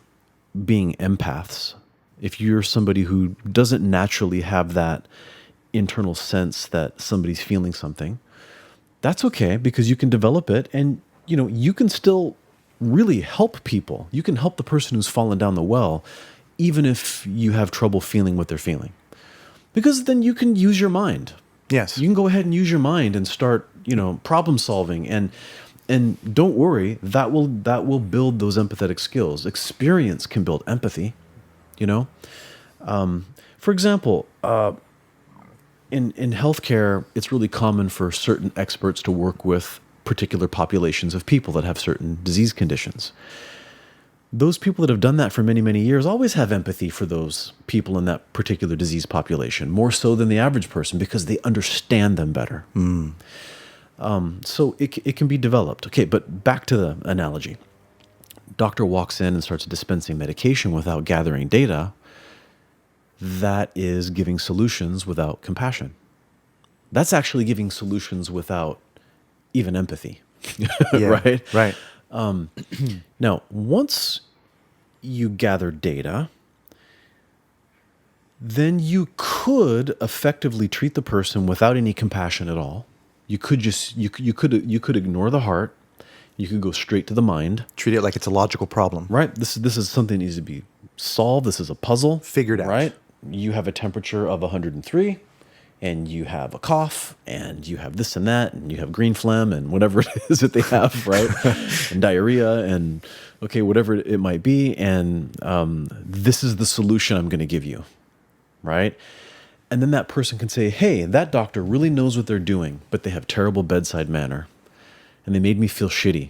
being empaths, if you're somebody who doesn't naturally have that internal sense that somebody's feeling something, that's okay, because you can develop it, and you know, you can still really help people. You can help the person who's fallen down the well, even if you have trouble feeling what they're feeling. Because then you can use your mind. Yes. You can go ahead and use your mind and start, you know, problem solving, and don't worry, that will build those empathetic skills. Experience can build empathy, you know. For example, in healthcare, it's really common for certain experts to work with particular populations of people that have certain disease conditions. Those people that have done that for many, many years always have empathy for those people in that particular disease population, more so than the average person, because they understand them better. So it can be developed. Okay, but back to the analogy. Doctor walks in and starts dispensing medication without gathering data. That is giving solutions without compassion. That's actually giving solutions without even empathy, right? Right. Now, once you gather data, then you could effectively treat the person without any compassion at all. You could just you could ignore the heart. You could go straight to the mind. Treat it like it's a logical problem. Right. This is something that needs to be solved. This is a puzzle. Figured out. Right. You have a temperature of 103, and you have a cough, and you have this and that, and you have green phlegm, and whatever it is that they have, right? And diarrhea, and okay, whatever it might be. And this is the solution I'm going to give you, right? And then that person can say, hey, that doctor really knows what they're doing, but they have terrible bedside manner, and they made me feel shitty.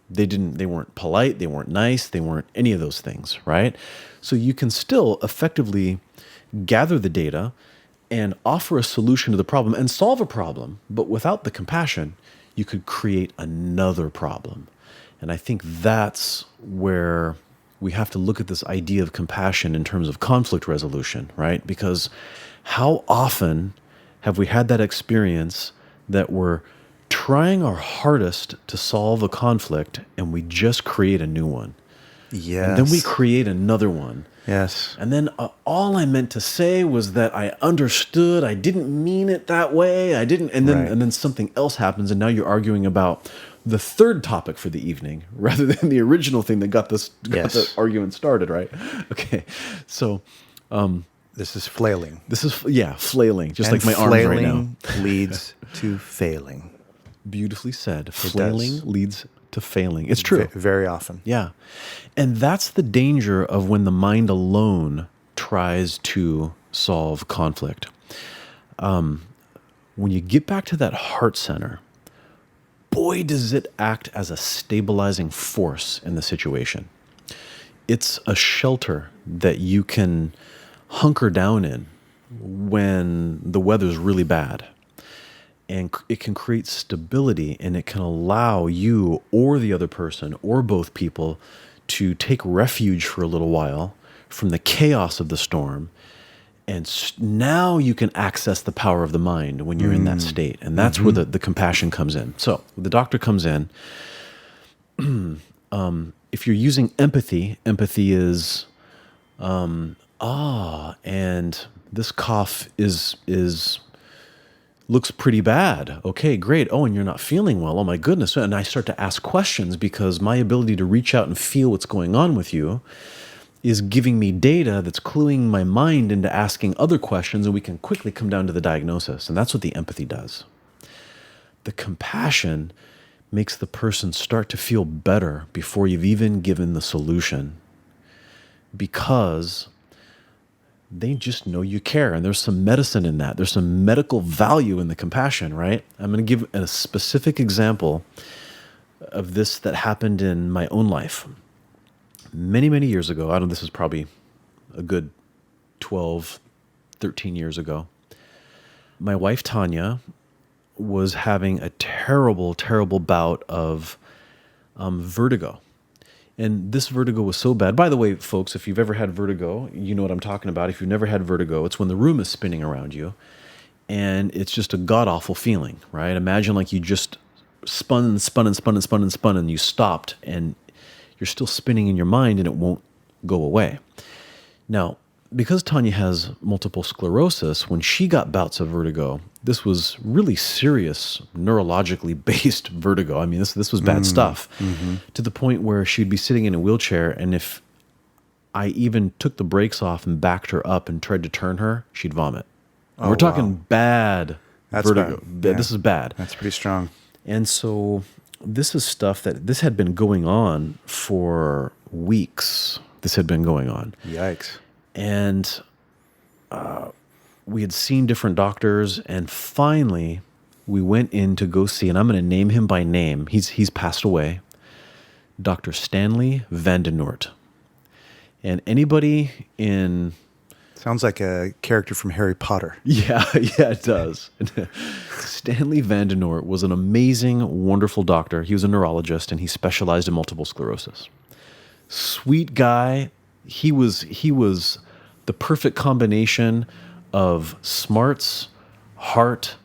They weren't polite, they weren't nice, they weren't any of those things, right? So you can still effectively gather the data and offer a solution to the problem and solve a problem, but without the compassion, you could create another problem. And I think that's where we have to look at this idea of compassion in terms of conflict resolution, right? Because how often have we had that experience that we're trying our hardest to solve a conflict and we just create a new one? Yes. And then we create another one. Yes. And then all I meant to say was that I understood. I didn't mean it that way. I didn't. And then Right. and then something else happens, and now you're arguing about the third topic for the evening rather than the original thing that got the argument started. Right? Okay. So This is flailing. this is flailing, just And like my arms right now. flailing leads to failing. Beautifully said. does. Flailing leads to failing. It's true. Very often. Yeah. And that's the danger of when the mind alone tries to solve conflict. When you get back to that heart center, boy, does it act as a stabilizing force in the situation. It's a shelter that you can hunker down in when the weather's really bad. and it can create stability, and it can allow you or the other person or both people to take refuge for a little while from the chaos of the storm. And now you can access the power of the mind when you're in that state. And that's where the compassion comes in. So the doctor comes in. If you're using empathy is, and this cough looks pretty bad. Okay, great. Oh, and you're not feeling well. Oh my goodness. And I start to ask questions because my ability to reach out and feel what's going on with you is giving me data that's cluing my mind into asking other questions, and we can quickly come down to the diagnosis. And that's what the empathy does. The compassion makes the person start to feel better before you've even given the solution, because they just know you care. And there's some medicine in that. There's some medical value in the compassion, right? I'm going to give a specific example of this that happened in my own life. Many, many years ago, I don't know, this is probably a good 12, 13 years ago, my wife, Tanya, was having a terrible, terrible bout of vertigo. And this vertigo was so bad. By the way, folks, if you've ever had vertigo, you know what I'm talking about. If you've never had vertigo, it's when the room is spinning around you, and it's just a god-awful feeling, right? Imagine like you just spun and spun and spun and spun and spun, and you stopped, and you're still spinning in your mind, and it won't go away. Now, because Tanya has multiple sclerosis, when she got bouts of vertigo, this was really serious neurologically based vertigo. I mean, this was bad stuff, to the point where she'd be sitting in a wheelchair, and if I even took the brakes off and backed her up and tried to turn her, she'd vomit. Oh, we're talking bad That's vertigo. bad. Yeah. This is bad. That's pretty strong. And so this is stuff this had been going on for weeks. This had been going on. Yikes. And we had seen different doctors, and finally we went in to go see, and I'm going to name him by name. He's passed away. Dr. Stanley Vandenoort. And anybody in... Sounds like a character from Harry Potter. Yeah, it does. Stanley Vandenoort was an amazing, wonderful doctor. He was a neurologist, and he specialized in multiple sclerosis. Sweet guy. He was the perfect combination of smarts, heart,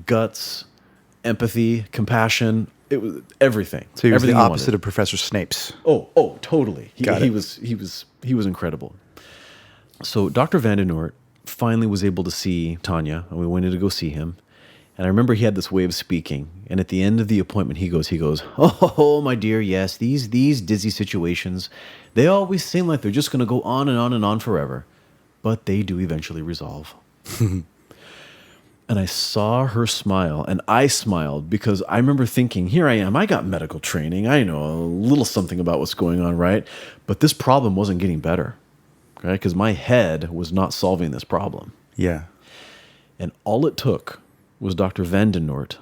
guts, empathy, compassion. It was everything. So he was everything the opposite of Professor Snape's. Oh, totally. Got He it. was incredible. So Dr. Vandenoort finally was able to see Tanya, and we went in to go see him. And I remember he had this way of speaking. And at the end of the appointment, he goes, "Oh, my dear, yes, these dizzy situations, they always seem like they're just going to go on and on and on forever. But they do eventually resolve." And I saw her smile, and I smiled, because I remember thinking, here I am, I got medical training, I know a little something about what's going on, right? But this problem wasn't getting better, right? Because my head was not solving this problem. Yeah. And all it took was Dr. Vandenoort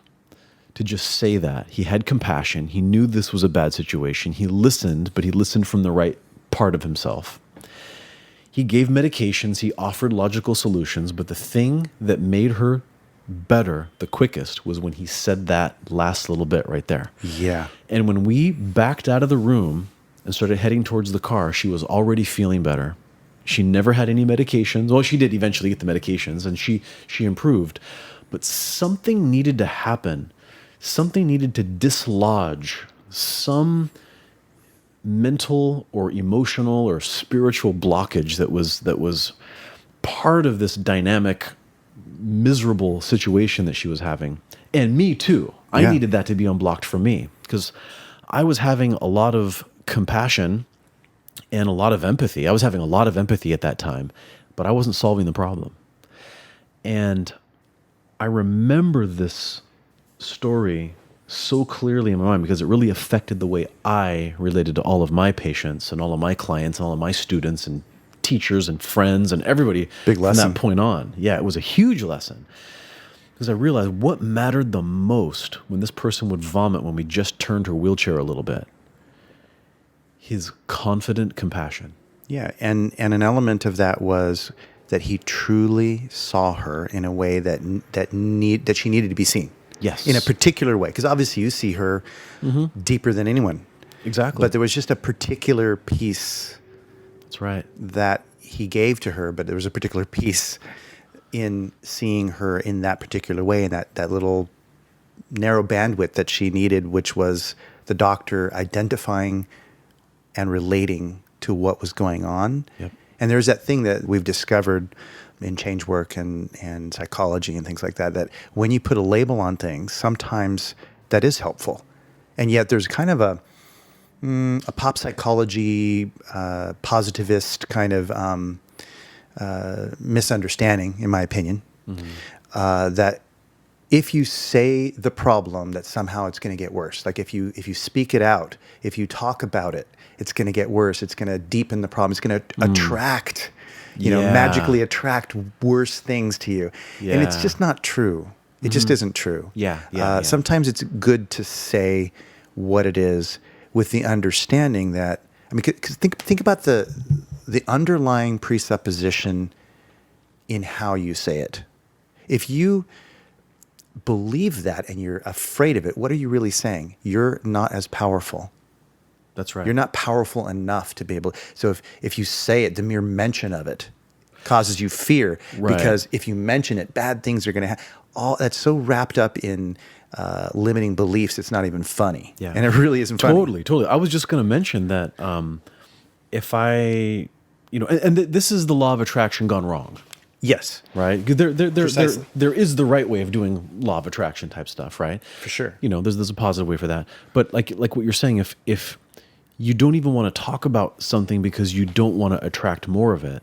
to just say that. He had compassion. He knew this was a bad situation. He listened, but he listened from the right part of himself. He gave medications. He offered logical solutions. But the thing that made her better the quickest was when he said that last little bit right there. Yeah. And when we backed out of the room and started heading towards the car, she was already feeling better. She never had any medications. Well, she did eventually get the medications, and she improved. But something needed to happen. Something needed to dislodge some mental or emotional or spiritual blockage that was part of this dynamic, miserable situation that she was having. And me too. I needed that to be unblocked from me, because I was having a lot of compassion and a lot of empathy. I was having a lot of empathy at that time, but I wasn't solving the problem. And I remember this story so clearly in my mind because it really affected the way I related to all of my patients and all of my clients and all of my students and teachers and friends and everybody. Big lesson. From that point on. Yeah, it was a huge lesson. Because I realized what mattered the most when this person would vomit when we just turned her wheelchair a little bit. His confident compassion. Yeah, and an element of that was that he truly saw her in a way that she needed to be seen. Yes. In a particular way. Because obviously you see her deeper than anyone. Exactly. But there was just a particular piece That's right. that he gave to her, but there was a particular piece in seeing her in that particular way, in that little narrow bandwidth that she needed, which was the doctor identifying and relating to what was going on. Yep. And there's that thing that we've discovered in change work and psychology and things like that, that when you put a label on things, sometimes that is helpful. And yet there's kind of a pop psychology, positivist kind of misunderstanding, in my opinion, that if you say the problem, that somehow it's going to get worse. Like if you speak it out, if you talk about it, it's going to get worse. It's going to deepen the problem. It's going to attract, magically attract worse things to you. And it's just not true. It just isn't true. Sometimes it's good to say what it is with the understanding that, because think about the underlying presupposition in how you say it. If you believe that and you're afraid of it, what are you really saying? You're not as powerful. That's right. You're not powerful enough to be able. So if you say it, the mere mention of it causes you fear, because if you mention it, bad things are going to happen. All that's so wrapped up in limiting beliefs, it's not even funny. Yeah. And it really isn't funny. Totally. I was just going to mention that if I, this is the law of attraction gone wrong. Yes. Right? Precisely. There is the right way of doing law of attraction type stuff, right? For sure. There's a positive way for that. But like what you're saying, if you don't even want to talk about something because you don't want to attract more of it,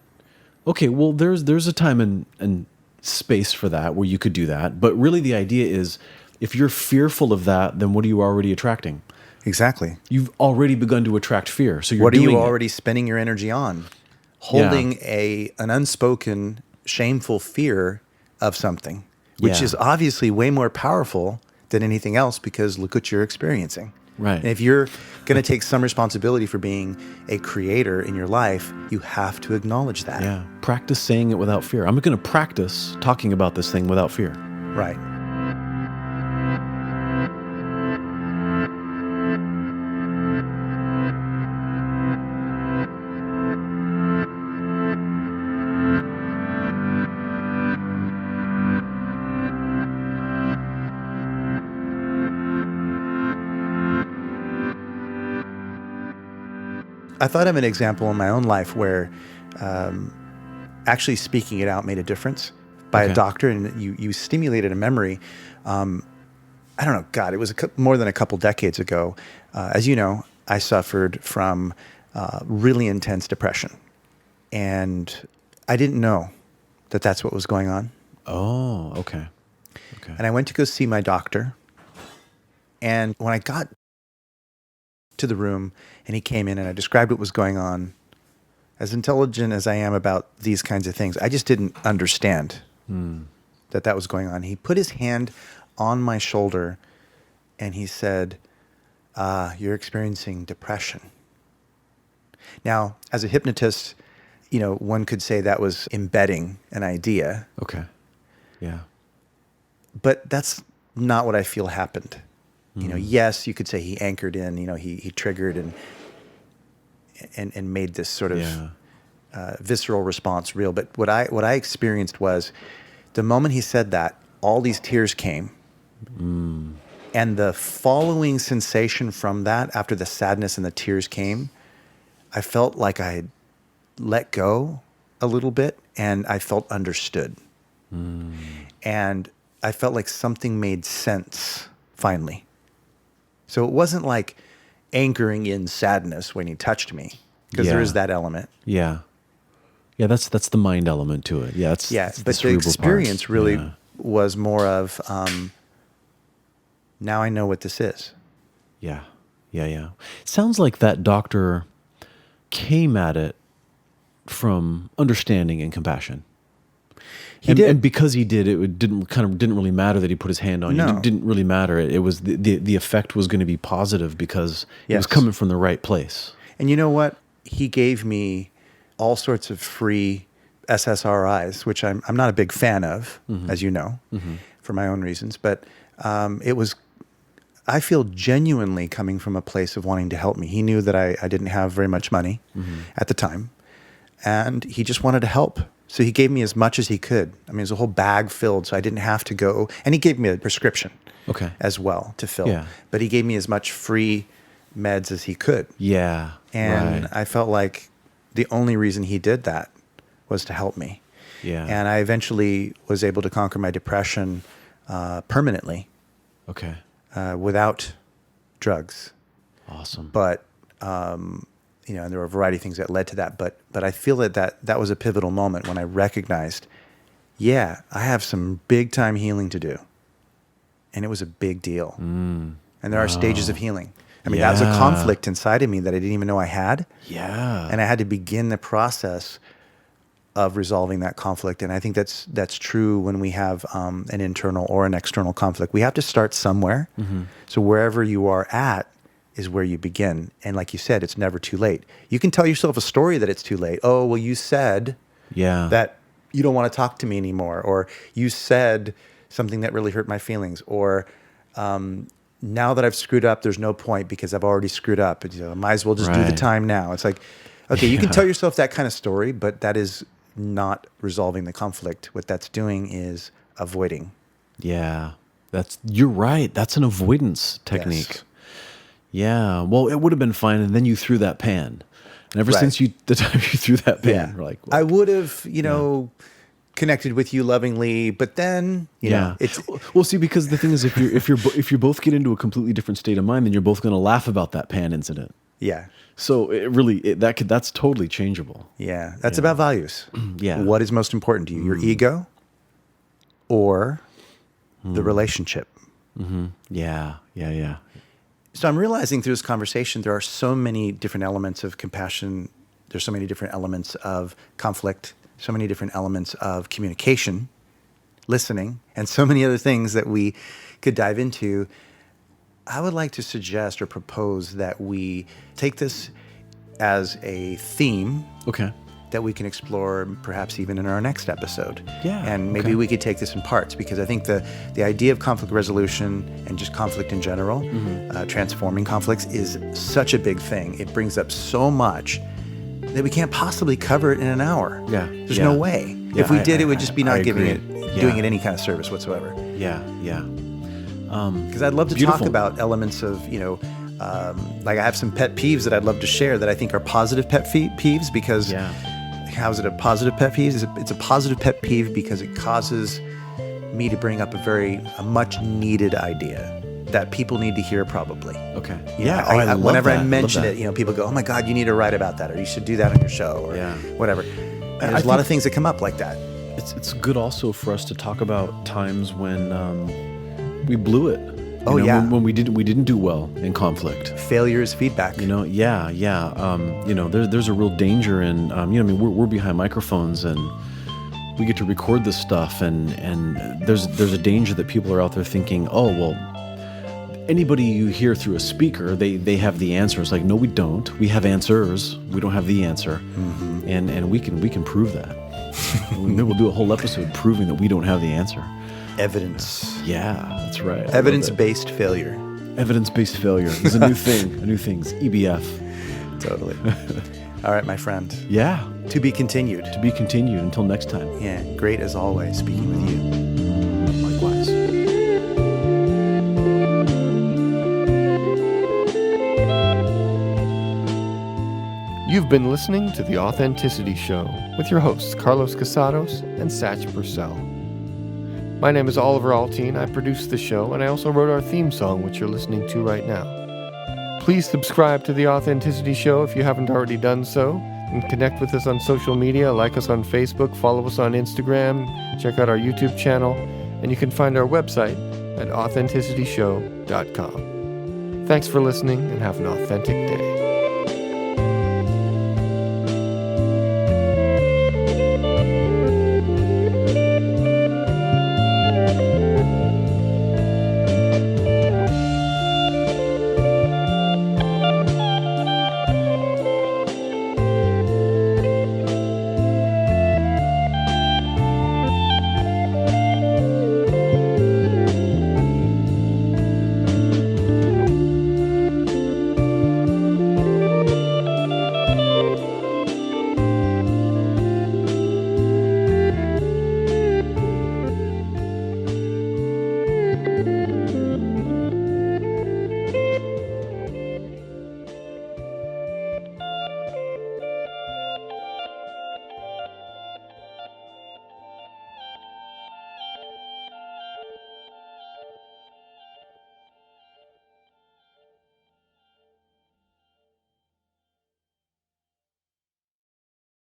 okay, well, there's a time and space for that where you could do that. But really the idea is, if you're fearful of that, then what are you already attracting? Exactly. You've already begun to attract fear. So what are you already spending your energy on? Holding an unspoken, shameful fear of something, which is obviously way more powerful than anything else, because look what you're experiencing. Right. And if you're going to take some responsibility for being a creator in your life, you have to acknowledge that. Yeah. Practice saying it without fear. I'm going to practice talking about this thing without fear. Right. I thought of an example in my own life where actually speaking it out made a difference by a doctor, and you stimulated a memory. I don't know, God, it was more than a couple decades ago. As you know, I suffered from really intense depression, and I didn't know that that's what was going on. Oh, okay. And I went to go see my doctor, and when I got to the room and he came in and I described what was going on, as intelligent as I am about these kinds of things, I just didn't understand that was going on. He put his hand on my shoulder and he said, you're experiencing depression. Now, as a hypnotist, one could say that was embedding an idea. Okay. Yeah. But that's not what I feel happened. Yes, you could say he anchored in, he triggered and made this sort of visceral response real. But what I experienced was, the moment he said that, all these tears came. And the following sensation from that, after the sadness and the tears came, I felt like I had let go a little bit, and I felt understood. And I felt like something made sense, finally. So it wasn't like anchoring in sadness when he touched me, because there is that element. Yeah. Yeah, that's the mind element to it. Yeah, but the experience really was more of, now I know what this is. Yeah. Sounds like that doctor came at it from understanding and compassion. He did. And because he did, it didn't really matter that he put his hand on you. It didn't really matter. It was the effect was going to be positive because it was coming from the right place. And you know what? He gave me all sorts of free SSRIs, which I'm not a big fan of, as you know, for my own reasons. But it was, I feel genuinely coming from a place of wanting to help me. He knew that I didn't have very much money at the time, and he just wanted to help. So he gave me as much as he could. I mean, it was a whole bag filled, so I didn't have to go. And he gave me a prescription as well to fill. Yeah. But he gave me as much free meds as he could. Yeah. And I felt like the only reason he did that was to help me. Yeah. And I eventually was able to conquer my depression permanently. Okay. Without drugs. Awesome. But, you know, and there were a variety of things that led to that. But I feel that was a pivotal moment when I recognized, I have some big time healing to do. And it was a big deal. And there are stages of healing. I mean, that was a conflict inside of me that I didn't even know I had. Yeah. And I had to begin the process of resolving that conflict. And I think that's true when we have an internal or an external conflict. We have to start somewhere. So wherever you are at is where you begin. And like you said, it's never too late. You can tell yourself a story that it's too late. Oh, well, you said that you don't want to talk to me anymore. Or you said something that really hurt my feelings. Or now that I've screwed up, there's no point because I've already screwed up. And, I might as well just do the time now. It's like, okay, you can tell yourself that kind of story, but that is not resolving the conflict. What that's doing is avoiding. Yeah, you're right. That's an avoidance technique. Yes. Yeah. Well, it would have been fine, and then you threw that pan. And ever since the time you threw that pan, you're like, well, I would have, connected with you lovingly, but then, you know, it's well. See, because the thing is, if you both get into a completely different state of mind, then you're both going to laugh about that pan incident. Yeah. So that's totally changeable. Yeah. That's about values. Yeah. What is most important to you? Your ego or the relationship? Yeah. Yeah. So I'm realizing through this conversation, there are so many different elements of compassion. There's so many different elements of conflict, so many different elements of communication, listening, and so many other things that we could dive into. I would like to suggest or propose that we take this as a theme that we can explore perhaps even in our next episode. Yeah. And maybe we could take this in parts, because I think the idea of conflict resolution and just conflict in general, transforming conflicts, is such a big thing. It brings up so much that we can't possibly cover it in an hour. Yeah. There's no way. Yeah, if we did, it would just be not doing it any kind of service whatsoever. Yeah. Because I'd love to talk about elements of, like I have some pet peeves that I'd love to share that I think are positive pet peeves, because how is it a positive pet peeve? It's a positive pet peeve because it causes me to bring up a much needed idea that people need to hear probably. Okay. Whenever I mention it, people go, oh my God, you need to write about that, or you should do that on your show, or whatever. And there's a lot of things that come up like that. It's good also for us to talk about times when we blew it. When we didn't do well in conflict. Failure is feedback. There's a real danger in we're behind microphones and we get to record this stuff, and there's a danger that people are out there thinking, oh well, anybody you hear through a speaker, they have the answer. It's like, no, we don't. We have answers. We don't have the answer, and we can prove that. Maybe we'll do a whole episode proving that we don't have the answer. Evidence. Yeah, that's right. Evidence-based failure. Evidence-based failure is a new thing. A new thing. It's EBF. Totally. All right, my friend. Yeah. To be continued. To be continued. Until next time. Yeah. Great as always speaking with you. Likewise. You've been listening to The Authenticity Show with your hosts, Carlos Casados and Satch Purcell. My name is Oliver Althoen. I produce the show, and I also wrote our theme song, which you're listening to right now. Please subscribe to The Authenticity Show if you haven't already done so, and connect with us on social media. Like us on Facebook, follow us on Instagram, check out our YouTube channel, and you can find our website at authenticityshow.com. Thanks for listening, and have an authentic day.